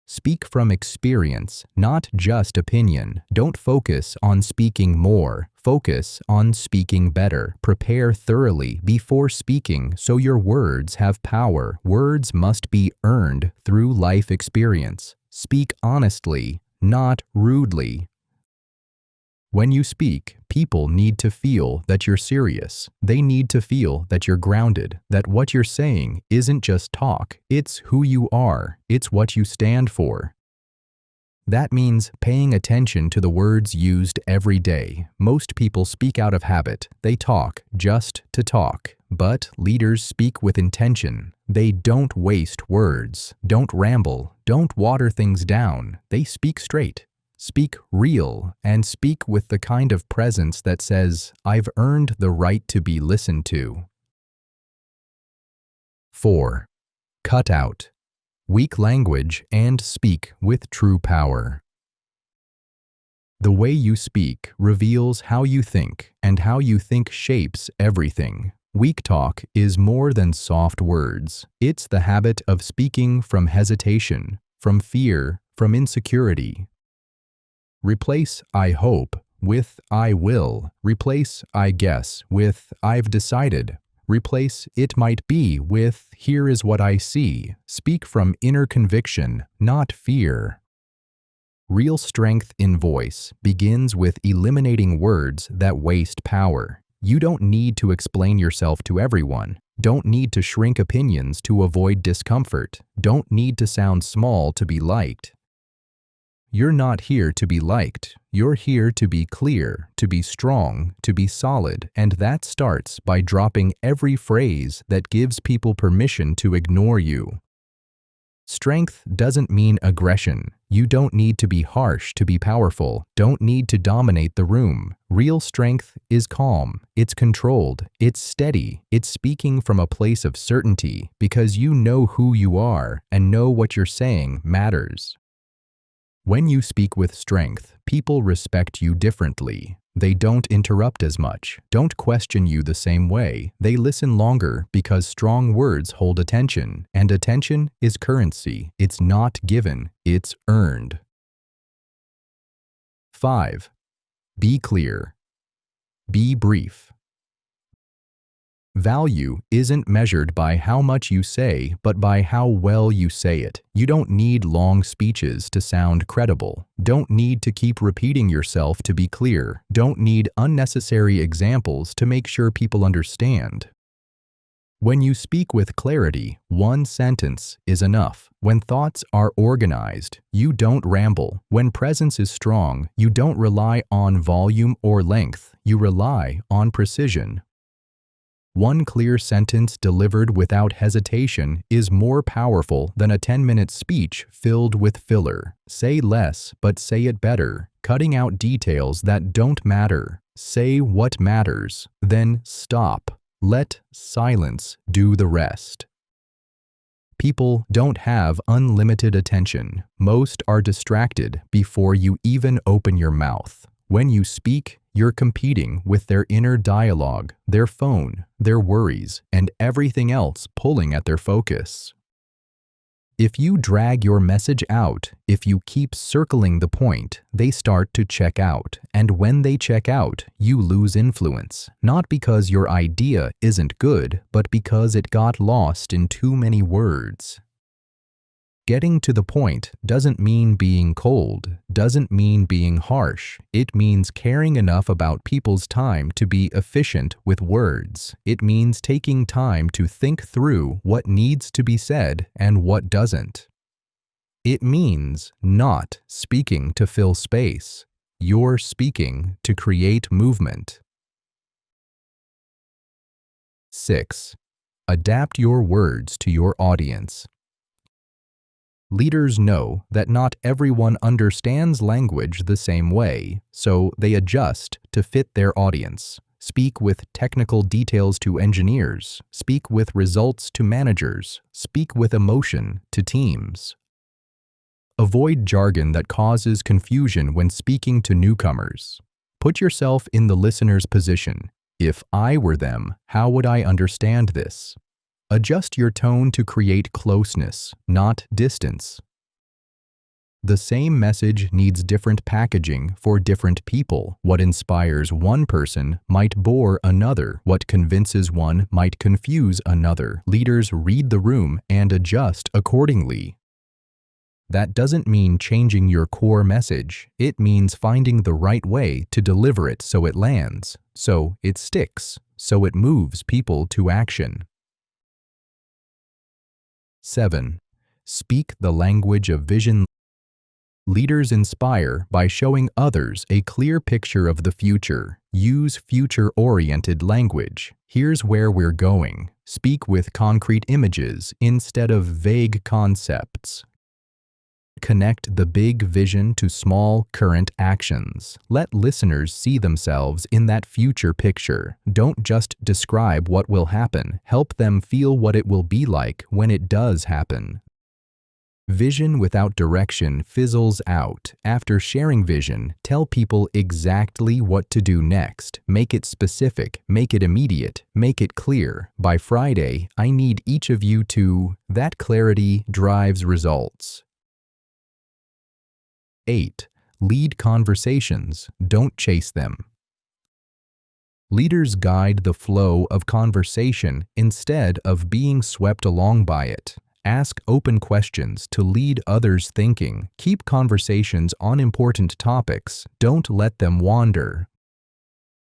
Speak from experience, not just opinion. Don't focus on speaking more. Focus on speaking better. Prepare thoroughly before speaking so your words have power. Words must be earned through life experience. Speak honestly, not rudely. When you speak, people need to feel that you're serious. They need to feel that you're grounded, that what you're saying isn't just talk, it's who you are, it's what you stand for. That means paying attention to the words used every day. Most people speak out of habit. They talk just to talk. But leaders speak with intention. They don't waste words, don't ramble, don't water things down. They speak straight. Speak real, and speak with the kind of presence that says, "I've earned the right to be listened to." 4. Cut out weak language and speak with true power. The way you speak reveals how you think, and how you think shapes everything. Weak talk is more than soft words. It's the habit of speaking from hesitation, from fear, from insecurity. Replace "I hope" with "I will." Replace "I guess" with "I've decided." Replace "it might be" with "here is what I see." Speak from inner conviction, not fear. Real strength in voice begins with eliminating words that waste power. You don't need to explain yourself to everyone. Don't need to shrink opinions to avoid discomfort. Don't need to sound small to be liked. You're not here to be liked. You're here to be clear, to be strong, to be solid, and that starts by dropping every phrase that gives people permission to ignore you. Strength doesn't mean aggression. You don't need to be harsh to be powerful, don't need to dominate the room. Real strength is calm, it's controlled, it's steady, it's speaking from a place of certainty because you know who you are and know what you're saying matters. When you speak with strength, people respect you differently. They don't interrupt as much, don't question you the same way. They listen longer because strong words hold attention, and attention is currency. It's not given, it's earned. 5. Be clear. Be brief. Value isn't measured by how much you say, but by how well you say it. You don't need long speeches to sound credible. Don't need to keep repeating yourself to be clear. Don't need unnecessary examples to make sure people understand. When you speak with clarity, one sentence is enough. When thoughts are organized, you don't ramble. When presence is strong, you don't rely on volume or length. You rely on precision. One clear sentence delivered without hesitation is more powerful than a 10-minute speech filled with filler. Say less, but say it better. Cutting out details that don't matter. Say what matters, then stop. Let silence do the rest. People don't have unlimited attention. Most are distracted before you even open your mouth. When you speak, you're competing with their inner dialogue, their phone, their worries, and everything else pulling at their focus. If you drag your message out, if you keep circling the point, they start to check out. And when they check out, you lose influence. Not because your idea isn't good, but because it got lost in too many words. Getting to the point doesn't mean being cold, doesn't mean being harsh. It means caring enough about people's time to be efficient with words. It means taking time to think through what needs to be said and what doesn't. It means not speaking to fill space. You're speaking to create movement. 6. Adapt your words to your audience. Leaders know that not everyone understands language the same way, so they adjust to fit their audience. Speak with technical details to engineers. Speak with results to managers. Speak with emotion to teams. Avoid jargon that causes confusion when speaking to newcomers. Put yourself in the listener's position. If I were them, how would I understand this? Adjust your tone to create closeness, not distance. The same message needs different packaging for different people. What inspires one person might bore another. What convinces one might confuse another. Leaders read the room and adjust accordingly. That doesn't mean changing your core message. It means finding the right way to deliver it so it lands, so it sticks, so it moves people to action. 7. Speak the language of vision. Leaders inspire by showing others a clear picture of the future. Use future-oriented language. Here's where we're going. Speak with concrete images instead of vague concepts. Connect the big vision to small, current actions. Let listeners see themselves in that future picture. Don't just describe what will happen. Help them feel what it will be like when it does happen. Vision without direction fizzles out. After sharing vision, tell people exactly what to do next. Make it specific, make it immediate, make it clear. By Friday, I need each of you to. That clarity drives results. 8. Lead conversations, don't chase them. Leaders guide the flow of conversation instead of being swept along by it. Ask open questions to lead others' thinking. Keep conversations on important topics. Don't let them wander.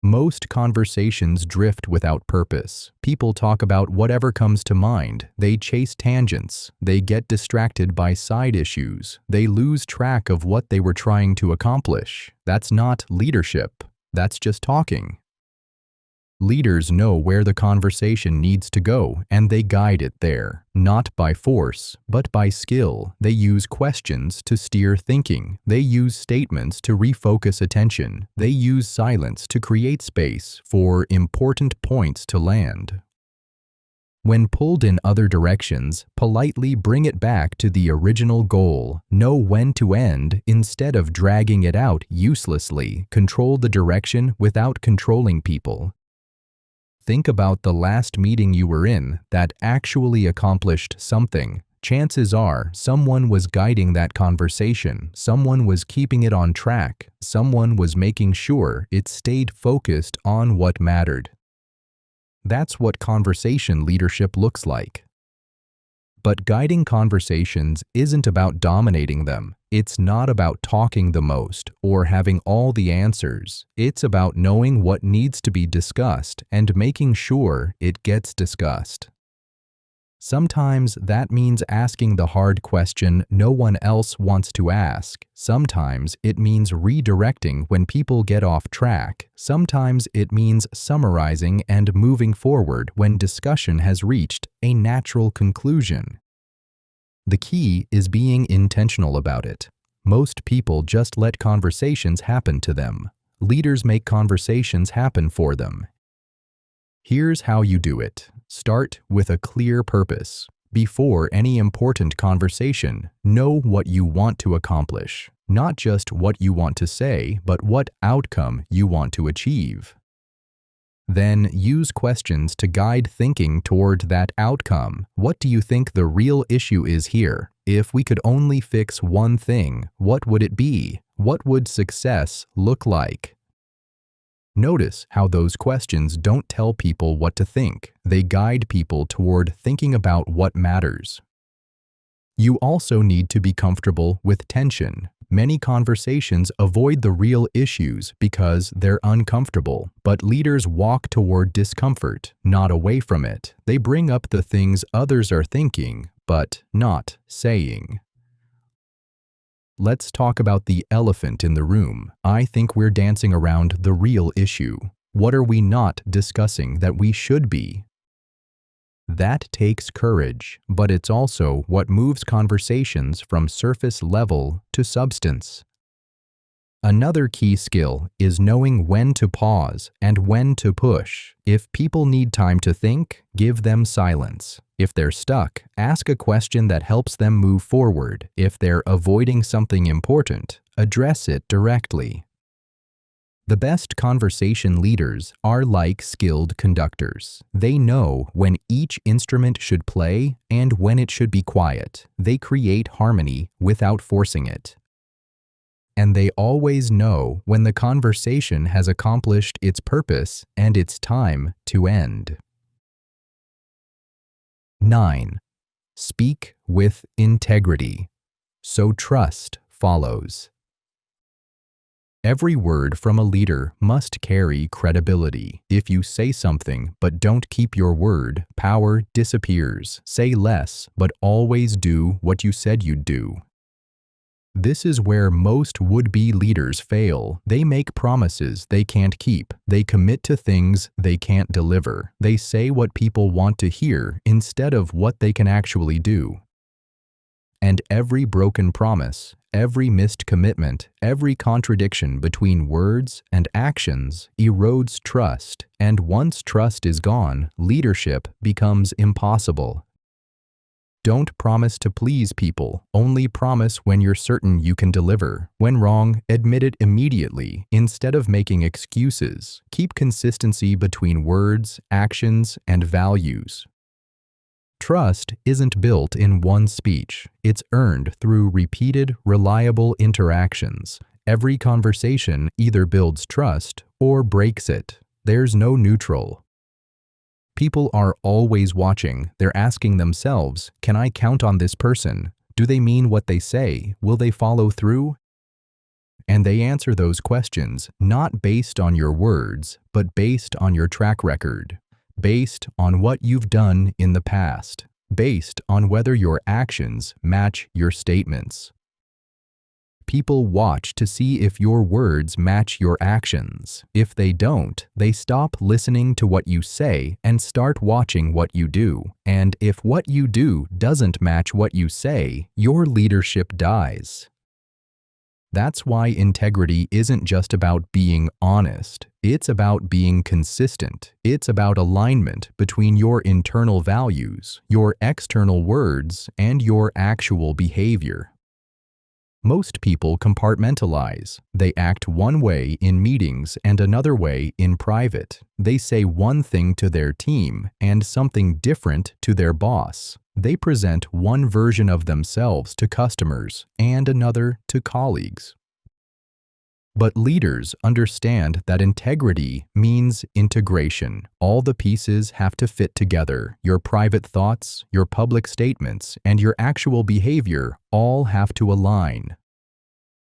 Most conversations drift without purpose. People talk about whatever comes to mind. They chase tangents. They get distracted by side issues. They lose track of what they were trying to accomplish. That's not leadership. That's just talking. Leaders know where the conversation needs to go and they guide it there, not by force, but by skill. They use questions to steer thinking. They use statements to refocus attention. They use silence to create space for important points to land. When pulled in other directions, politely bring it back to the original goal. Know when to end instead of dragging it out uselessly. Control the direction without controlling people. Think about the last meeting you were in that actually accomplished something. Chances are someone was guiding that conversation, someone was keeping it on track, someone was making sure it stayed focused on what mattered. That's what conversation leadership looks like. But guiding conversations isn't about dominating them. It's not about talking the most or having all the answers. It's about knowing what needs to be discussed and making sure it gets discussed. Sometimes that means asking the hard question no one else wants to ask. Sometimes it means redirecting when people get off track. Sometimes it means summarizing and moving forward when discussion has reached a natural conclusion. The key is being intentional about it. Most people just let conversations happen to them. Leaders make conversations happen for them. Here's how you do it. Start with a clear purpose. Before any important conversation, know what you want to accomplish. Not just what you want to say, but what outcome you want to achieve. Then use questions to guide thinking toward that outcome. What do you think the real issue is here? If we could only fix one thing, what would it be? What would success look like? Notice how those questions don't tell people what to think. They guide people toward thinking about what matters. You also need to be comfortable with tension. Many conversations avoid the real issues because they're uncomfortable, but leaders walk toward discomfort, not away from it. They bring up the things others are thinking, but not saying. Let's talk about the elephant in the room. I think we're dancing around the real issue. What are we not discussing that we should be? That takes courage, but it's also what moves conversations from surface level to substance. Another key skill is knowing when to pause and when to push. If people need time to think, give them silence. If they're stuck, ask a question that helps them move forward. If they're avoiding something important, address it directly. The best conversation leaders are like skilled conductors. They know when each instrument should play and when it should be quiet. They create harmony without forcing it. And they always know when the conversation has accomplished its purpose and it's time to end. 9. Speak with integrity, so trust follows. Every word from a leader must carry credibility. If you say something but don't keep your word, power disappears. Say less, but always do what you said you'd do. This is where most would-be leaders fail. They make promises they can't keep. They commit to things they can't deliver. They say what people want to hear instead of what they can actually do. And every broken promise, every missed commitment, every contradiction between words and actions erodes trust. And once trust is gone, leadership becomes impossible. Don't promise to please people. Only promise when you're certain you can deliver. When wrong, admit it immediately instead of making excuses. Keep consistency between words, actions, and values. Trust isn't built in one speech. It's earned through repeated, reliable interactions. Every conversation either builds trust or breaks it. There's no neutral. People are always watching. They're asking themselves, can I count on this person? Do they mean what they say? Will they follow through? And they answer those questions not based on your words, but based on your track record, based on what you've done in the past, based on whether your actions match your statements. People watch to see if your words match your actions. If they don't, they stop listening to what you say and start watching what you do. And if what you do doesn't match what you say, your leadership dies. That's why integrity isn't just about being honest. It's about being consistent. It's about alignment between your internal values, your external words, and your actual behavior. Most people compartmentalize. They act one way in meetings and another way in private. They say one thing to their team and something different to their boss. They present one version of themselves to customers and another to colleagues. But leaders understand that integrity means integration. All the pieces have to fit together. Your private thoughts, your public statements, and your actual behavior all have to align.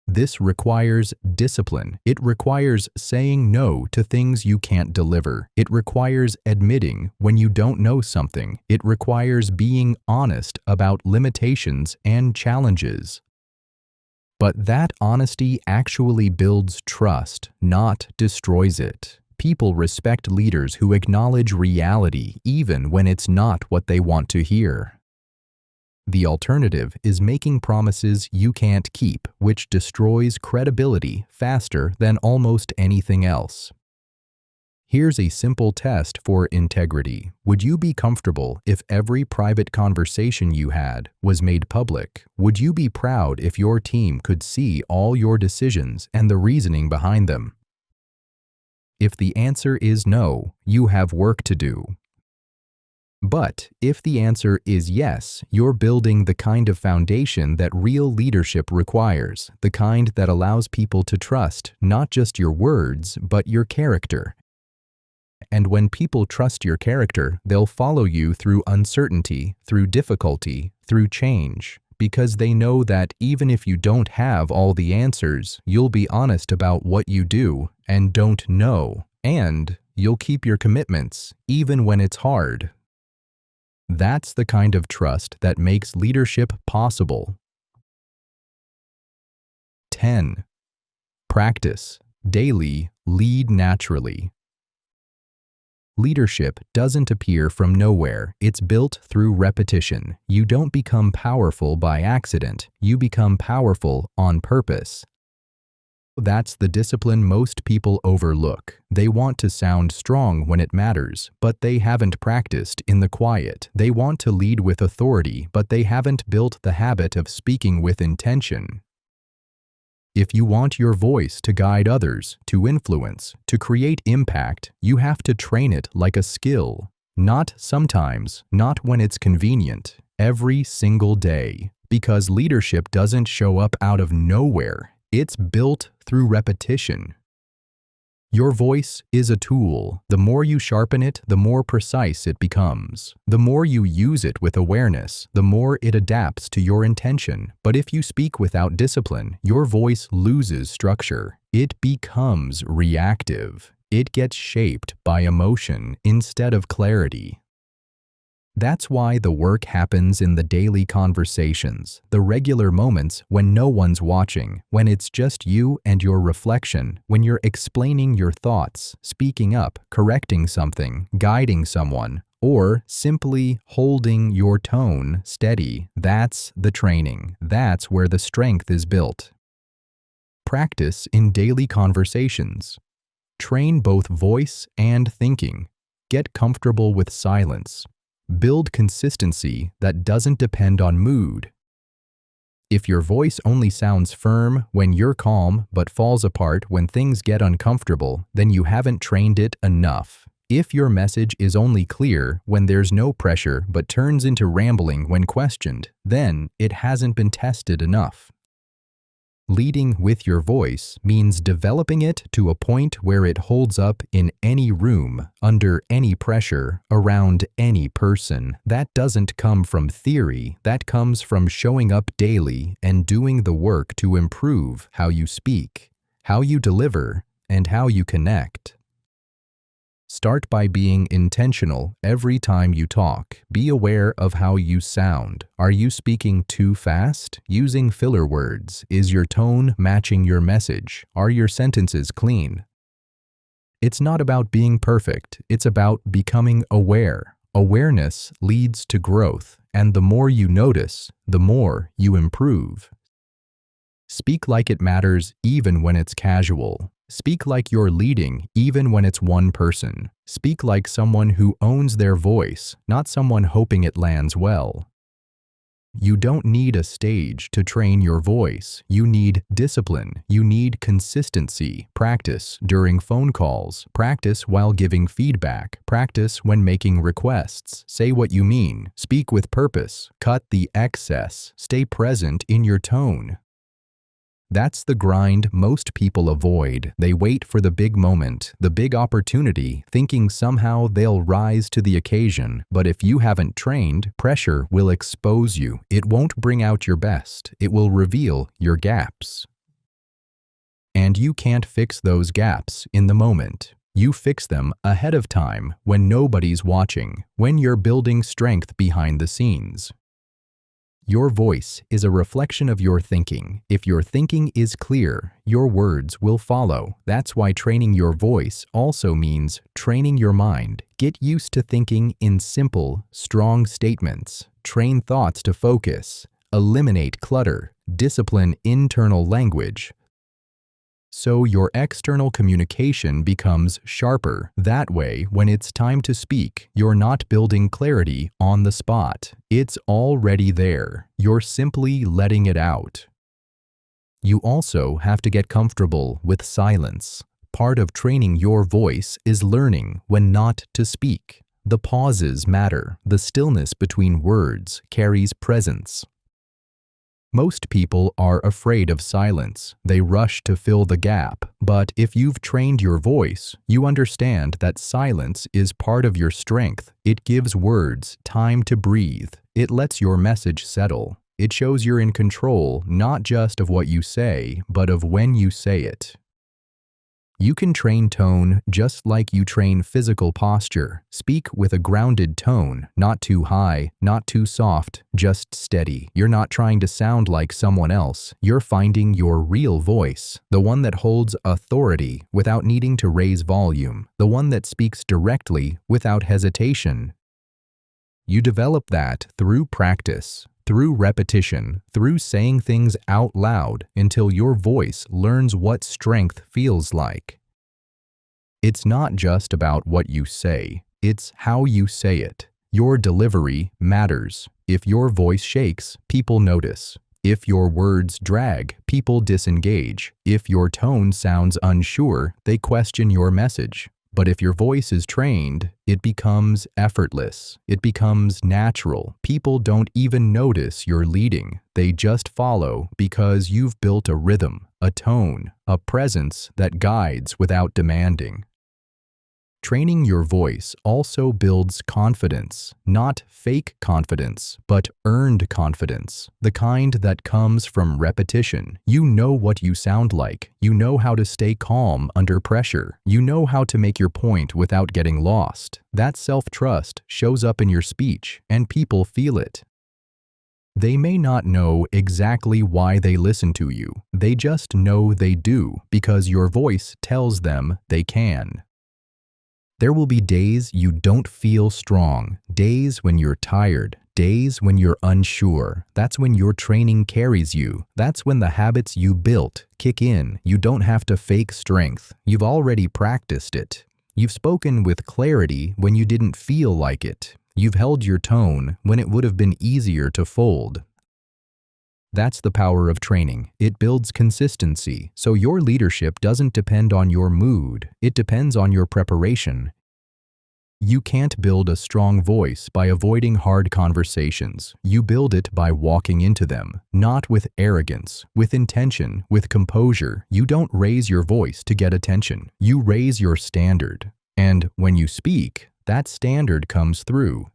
This requires discipline. It requires saying no to things you can't deliver. It requires admitting when you don't know something. It requires being honest about limitations and challenges. But that honesty actually builds trust, not destroys it. People respect leaders who acknowledge reality even when it's not what they want to hear. The alternative is making promises you can't keep, which destroys credibility faster than almost anything else. Here's a simple test for integrity. Would you be comfortable if every private conversation you had was made public? Would you be proud if your team could see all your decisions and the reasoning behind them? If the answer is no, you have work to do. But if the answer is yes, you're building the kind of foundation that real leadership requires, the kind that allows people to trust not just your words, but your character. And when people trust your character, they'll follow you through uncertainty, through difficulty, through change, because they know that even if you don't have all the answers, you'll be honest about what you do and don't know, and you'll keep your commitments, even when it's hard. That's the kind of trust that makes leadership possible. 10. Practice. Daily. Lead naturally. Leadership doesn't appear from nowhere. It's built through repetition. You don't become powerful by accident. You become powerful on purpose. That's the discipline most people overlook. They want to sound strong when it matters, but they haven't practiced in the quiet. They want to lead with authority, but they haven't built the habit of speaking with intention. If you want your voice to guide others, to influence, to create impact, you have to train it like a skill. Not sometimes, not when it's convenient, every single day. Because leadership doesn't show up out of nowhere. It's built through repetition. Your voice is a tool. The more you sharpen it, the more precise it becomes. The more you use it with awareness, the more it adapts to your intention. But if you speak without discipline, your voice loses structure. It becomes reactive. It gets shaped by emotion instead of clarity. That's why the work happens in the daily conversations, the regular moments when no one's watching, when it's just you and your reflection, when you're explaining your thoughts, speaking up, correcting something, guiding someone, or simply holding your tone steady. That's the training. That's where the strength is built. Practice in daily conversations. Train both voice and thinking. Get comfortable with silence. Build consistency that doesn't depend on mood. If your voice only sounds firm when you're calm but falls apart when things get uncomfortable, then you haven't trained it enough. If your message is only clear when there's no pressure but turns into rambling when questioned, then it hasn't been tested enough. Leading with your voice means developing it to a point where it holds up in any room, under any pressure, around any person. That doesn't come from theory, that comes from showing up daily and doing the work to improve how you speak, how you deliver, and how you connect. Start by being intentional every time you talk. Be aware of how you sound. Are you speaking too fast? Using filler words? Is your tone matching your message? Are your sentences clean? It's not about being perfect. It's about becoming aware. Awareness leads to growth, and the more you notice, the more you improve. Speak like it matters even when it's casual. Speak like you're leading even when it's one person. Speak like someone who owns their voice, not someone hoping it lands well. You don't need a stage to train your voice. You need discipline. You need consistency. Practice during phone calls. Practice while giving feedback. Practice when making requests. Say what you mean. Speak with purpose. Cut the excess. Stay present in your tone. That's the grind most people avoid. They wait for the big moment, the big opportunity, thinking somehow they'll rise to the occasion. But if you haven't trained, pressure will expose you. It won't bring out your best. It will reveal your gaps. And you can't fix those gaps in the moment. You fix them ahead of time when nobody's watching, when you're building strength behind the scenes. Your voice is a reflection of your thinking. If your thinking is clear, your words will follow. That's why training your voice also means training your mind. Get used to thinking in simple, strong statements. Train thoughts to focus. Eliminate clutter. Discipline internal language. So your external communication becomes sharper. That way, when it's time to speak, you're not building clarity on the spot. It's already there. You're simply letting it out. You also have to get comfortable with silence. Part of training your voice is learning when not to speak. The pauses matter. The stillness between words carries presence. Most people are afraid of silence. They rush to fill the gap. But if you've trained your voice, you understand that silence is part of your strength. It gives words time to breathe. It lets your message settle. It shows you're in control, not just of what you say, but of when you say it. You can train tone just like you train physical posture. Speak with a grounded tone, not too high, not too soft, just steady. You're not trying to sound like someone else. You're finding your real voice, the one that holds authority without needing to raise volume, the one that speaks directly without hesitation. You develop that through practice, through repetition, through saying things out loud until your voice learns what strength feels like. It's not just about what you say, it's how you say it. Your delivery matters. If your voice shakes, people notice. If your words drag, people disengage. If your tone sounds unsure, they question your message. But if your voice is trained, it becomes effortless. It becomes natural. People don't even notice you're leading. They just follow because you've built a rhythm, a tone, a presence that guides without demanding. Training your voice also builds confidence, not fake confidence, but earned confidence, the kind that comes from repetition. You know what you sound like. You know how to stay calm under pressure. You know how to make your point without getting lost. That self-trust shows up in your speech, and people feel it. They may not know exactly why they listen to you. They just know they do because your voice tells them they can. There will be days you don't feel strong, days when you're tired, days when you're unsure. That's when your training carries you. That's when the habits you built kick in. You don't have to fake strength. You've already practiced it. You've spoken with clarity when you didn't feel like it. You've held your tone when it would have been easier to fold. That's the power of training. It builds consistency, so your leadership doesn't depend on your mood. It depends on your preparation. You can't build a strong voice by avoiding hard conversations. You build it by walking into them, not with arrogance, with intention, with composure. You don't raise your voice to get attention. You raise your standard. And when you speak, that standard comes through.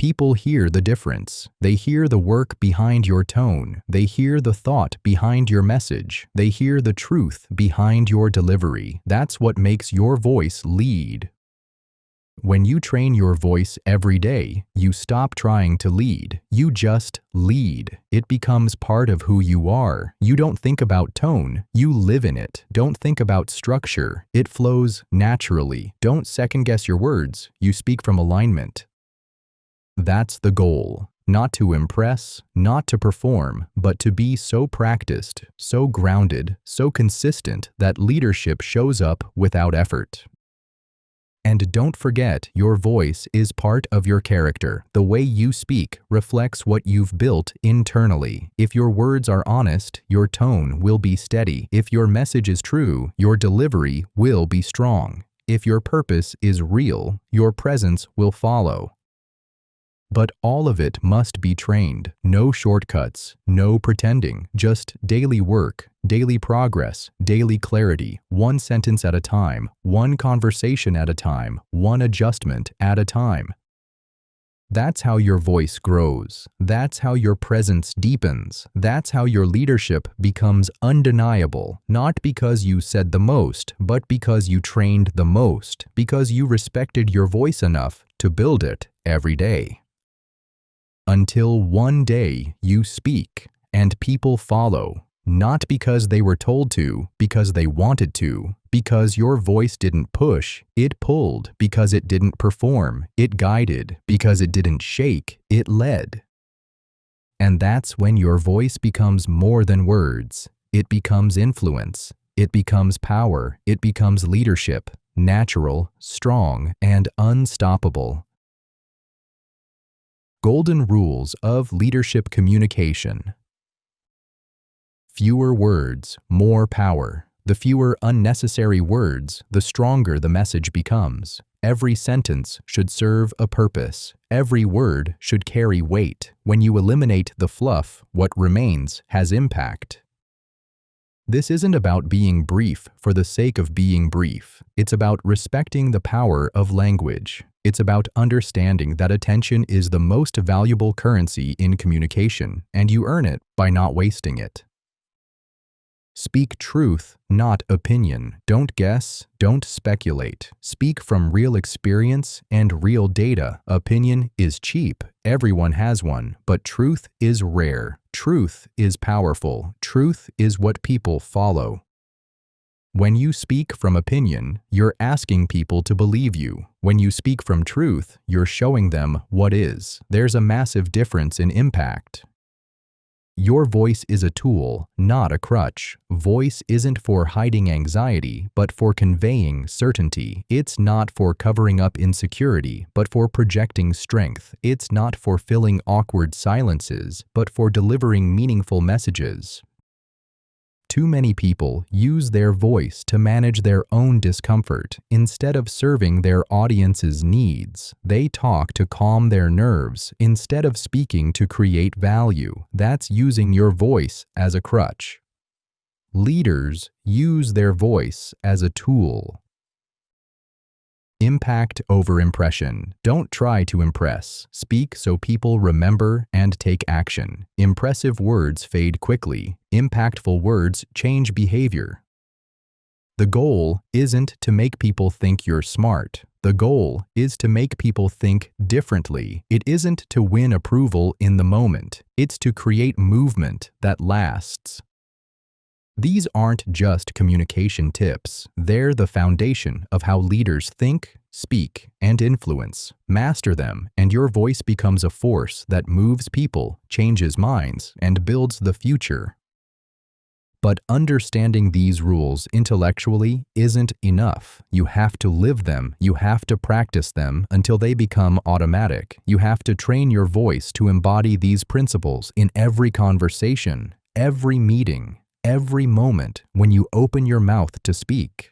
People hear the difference. They hear the work behind your tone. They hear the thought behind your message. They hear the truth behind your delivery. That's what makes your voice lead. When you train your voice every day, you stop trying to lead. You just lead. It becomes part of who you are. You don't think about tone. You live in it. Don't think about structure. It flows naturally. Don't second-guess your words. You speak from alignment. That's the goal. Not to impress, not to perform, but to be so practiced, so grounded, so consistent that leadership shows up without effort. And don't forget, your voice is part of your character. The way you speak reflects what you've built internally. If your words are honest, your tone will be steady. If your message is true, your delivery will be strong. If your purpose is real, your presence will follow. But all of it must be trained. No shortcuts, no pretending, just daily work, daily progress, daily clarity, one sentence at a time, one conversation at a time, one adjustment at a time. That's how your voice grows. That's how your presence deepens. That's how your leadership becomes undeniable, not because you said the most, but because you trained the most, because you respected your voice enough to build it every day. Until one day you speak and people follow, not because they were told to, because they wanted to, because your voice didn't push, it pulled, because it didn't perform, it guided, because it didn't shake, it led. And that's when your voice becomes more than words. It becomes influence, it becomes power, it becomes leadership, natural, strong, and unstoppable. Golden rules of leadership communication. Fewer words, more power. The fewer unnecessary words, the stronger the message becomes. Every sentence should serve a purpose. Every word should carry weight. When you eliminate the fluff, what remains has impact. This isn't about being brief for the sake of being brief. It's about respecting the power of language. It's about understanding that attention is the most valuable currency in communication, and you earn it by not wasting it. Speak truth, not opinion. Don't guess, don't speculate. Speak from real experience and real data. Opinion is cheap. Everyone has one, but truth is rare. Truth is powerful. Truth is what people follow. When you speak from opinion, you're asking people to believe you. When you speak from truth, you're showing them what is. There's a massive difference in impact. Your voice is a tool, not a crutch. Voice isn't for hiding anxiety, but for conveying certainty. It's not for covering up insecurity, but for projecting strength. It's not for filling awkward silences, but for delivering meaningful messages. Too many people use their voice to manage their own discomfort. Instead of serving their audience's needs, they talk to calm their nerves instead of speaking to create value. That's using your voice as a crutch. Leaders use their voice as a tool. Impact over impression. Don't try to impress. Speak so people remember and take action. Impressive words fade quickly. Impactful words change behavior. The goal isn't to make people think you're smart. The goal is to make people think differently. It isn't to win approval in the moment. It's to create movement that lasts. These aren't just communication tips. They're the foundation of how leaders think, speak, and influence. Master them, and your voice becomes a force that moves people, changes minds, and builds the future. But understanding these rules intellectually isn't enough. You have to live them. You have to practice them until they become automatic. You have to train your voice to embody these principles in every conversation, every meeting, every moment when you open your mouth to speak.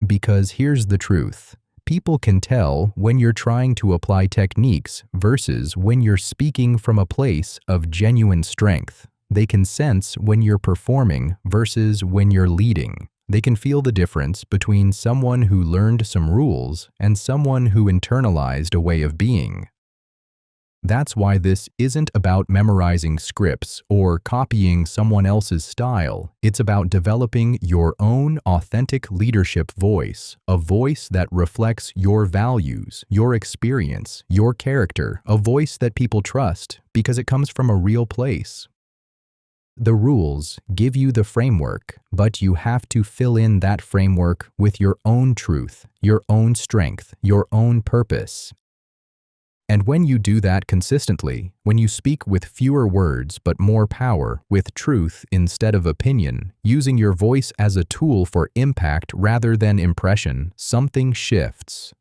Because here's the truth. People can tell when you're trying to apply techniques versus when you're speaking from a place of genuine strength. They can sense when you're performing versus when you're leading. They can feel the difference between someone who learned some rules and someone who internalized a way of being. That's why this isn't about memorizing scripts or copying someone else's style. It's about developing your own authentic leadership voice, a voice that reflects your values, your experience, your character, a voice that people trust because it comes from a real place. The rules give you the framework, but you have to fill in that framework with your own truth, your own strength, your own purpose. And when you do that consistently, when you speak with fewer words but more power, with truth instead of opinion, using your voice as a tool for impact rather than impression, something shifts.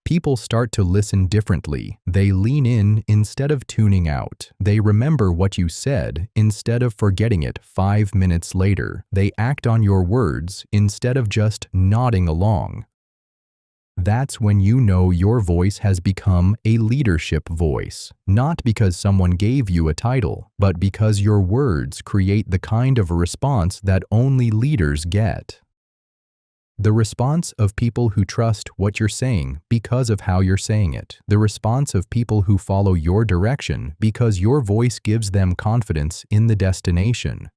People start to listen differently. They lean in instead of tuning out. They remember what you said instead of forgetting it 5 minutes later. They act on your words instead of just nodding along. That's when you know your voice has become a leadership voice, not because someone gave you a title, but because your words create the kind of response that only leaders get. The response of people who trust what you're saying because of how you're saying it. The response of people who follow your direction because your voice gives them confidence in the destination.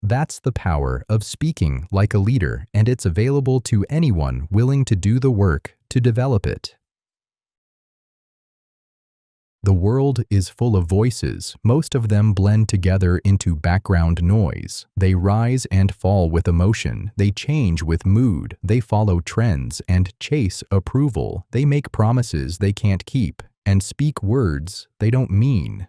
That's the power of speaking like a leader, and it's available to anyone willing to do the work to develop it. The world is full of voices. Most of them blend together into background noise. They rise and fall with emotion. They change with mood. They follow trends and chase approval. They make promises they can't keep and speak words they don't mean.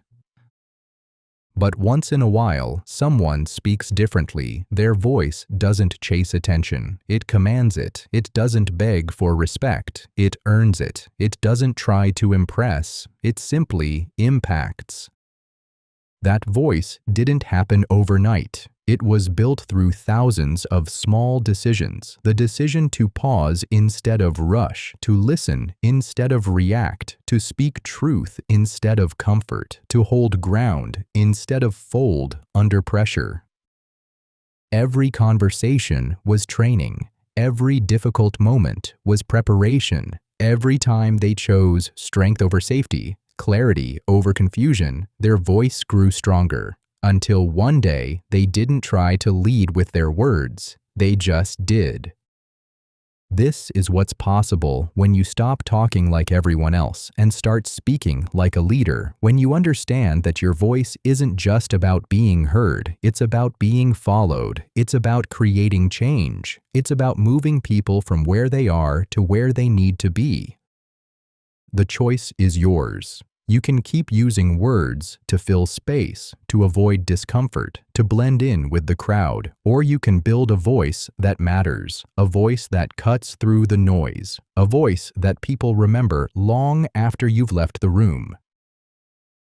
But once in a while, someone speaks differently. Their voice doesn't chase attention. It commands it. It doesn't beg for respect. It earns it. It doesn't try to impress. It simply impacts. That voice didn't happen overnight. It was built through thousands of small decisions. The decision to pause instead of rush, to listen instead of react, to speak truth instead of comfort, to hold ground instead of fold under pressure. Every conversation was training. Every difficult moment was preparation. Every time they chose strength over safety, clarity over confusion, their voice grew stronger. Until one day, they didn't try to lead with their words, they just did. This is what's possible when you stop talking like everyone else and start speaking like a leader, when you understand that your voice isn't just about being heard, it's about being followed, it's about creating change, it's about moving people from where they are to where they need to be. The choice is yours. You can keep using words to fill space, to avoid discomfort, to blend in with the crowd, or you can build a voice that matters, a voice that cuts through the noise, a voice that people remember long after you've left the room.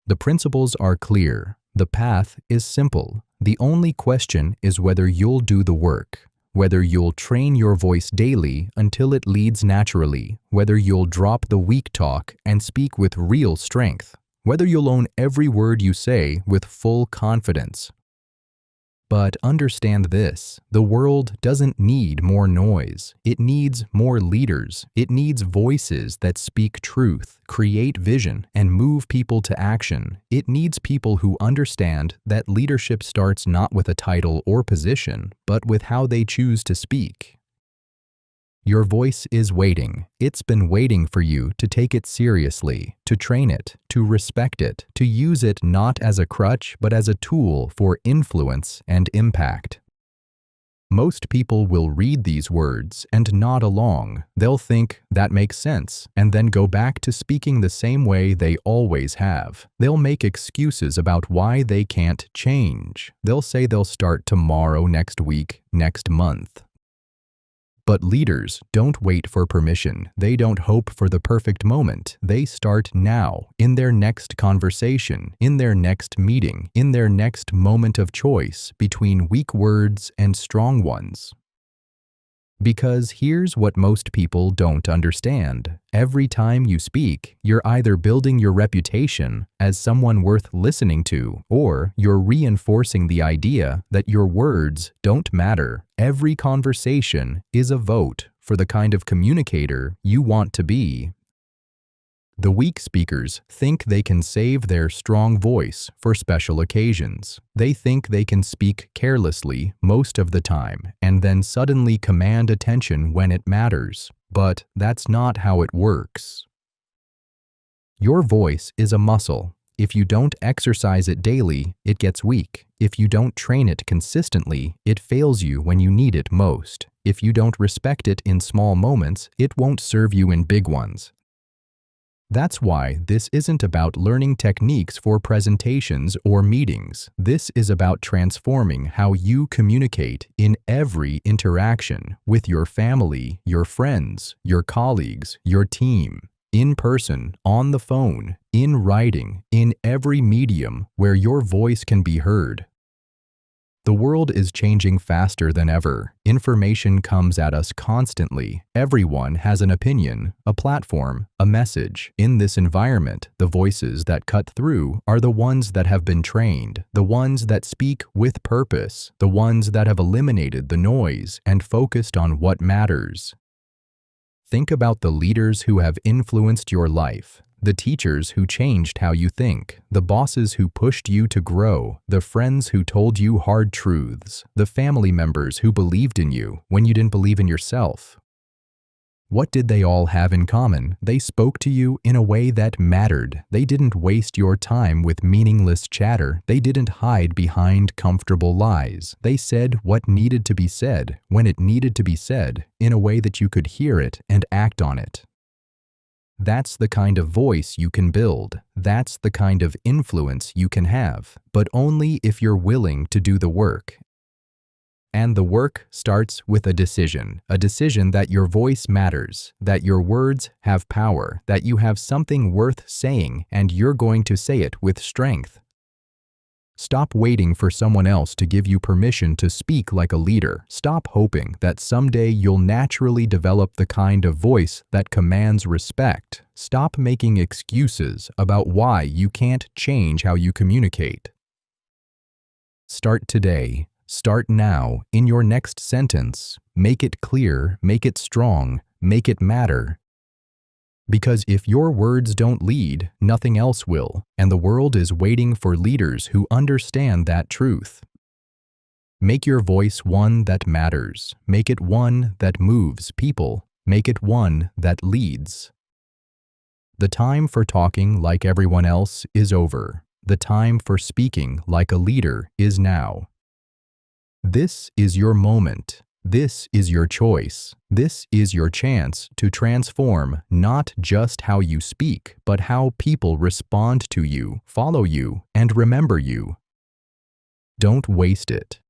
The principles are clear. The path is simple. The only question is whether you'll do the work. Whether you'll train your voice daily until it leads naturally, whether you'll drop the weak talk and speak with real strength, whether you'll own every word you say with full confidence. But understand this, the world doesn't need more noise. It needs more leaders. It needs voices that speak truth, create vision, and move people to action. It needs people who understand that leadership starts not with a title or position, but with how they choose to speak. Your voice is waiting. It's been waiting for you to take it seriously, to train it, to respect it, to use it not as a crutch but as a tool for influence and impact. Most people will read these words and nod along. They'll think, that makes sense, and then go back to speaking the same way they always have. They'll make excuses about why they can't change. They'll say they'll start tomorrow, next week, next month. But leaders don't wait for permission. They don't hope for the perfect moment. They start now, in their next conversation, in their next meeting, in their next moment of choice between weak words and strong ones. Because here's what most people don't understand. Every time you speak, you're either building your reputation as someone worth listening to, or you're reinforcing the idea that your words don't matter. Every conversation is a vote for the kind of communicator you want to be. The weak speakers think they can save their strong voice for special occasions. They think they can speak carelessly most of the time and then suddenly command attention when it matters. But that's not how it works. Your voice is a muscle. If you don't exercise it daily, it gets weak. If you don't train it consistently, it fails you when you need it most. If you don't respect it in small moments, it won't serve you in big ones. That's why this isn't about learning techniques for presentations or meetings. This is about transforming how you communicate in every interaction with your family, your friends, your colleagues, your team. In person, on the phone, in writing, in every medium where your voice can be heard. The world is changing faster than ever. Information comes at us constantly. Everyone has an opinion, a platform, a message. In this environment, the voices that cut through are the ones that have been trained, the ones that speak with purpose, the ones that have eliminated the noise and focused on what matters. Think about the leaders who have influenced your life, the teachers who changed how you think, the bosses who pushed you to grow, the friends who told you hard truths, the family members who believed in you when you didn't believe in yourself. What did they all have in common? They spoke to you in a way that mattered. They didn't waste your time with meaningless chatter. They didn't hide behind comfortable lies. They said what needed to be said, when it needed to be said, in a way that you could hear it and act on it. That's the kind of voice you can build. That's the kind of influence you can have, but only if you're willing to do the work. And the work starts with a decision that your voice matters, that your words have power, that you have something worth saying and you're going to say it with strength. Stop waiting for someone else to give you permission to speak like a leader. Stop hoping that someday you'll naturally develop the kind of voice that commands respect. Stop making excuses about why you can't change how you communicate. Start today. Start now. In your next sentence, make it clear, make it strong, make it matter. Because if your words don't lead, nothing else will, and the world is waiting for leaders who understand that truth. Make your voice one that matters. Make it one that moves people. Make it one that leads. The time for talking like everyone else is over. The time for speaking like a leader is now. This is your moment. This is your choice. This is your chance to transform not just how you speak, but how people respond to you, follow you, and remember you. Don't waste it.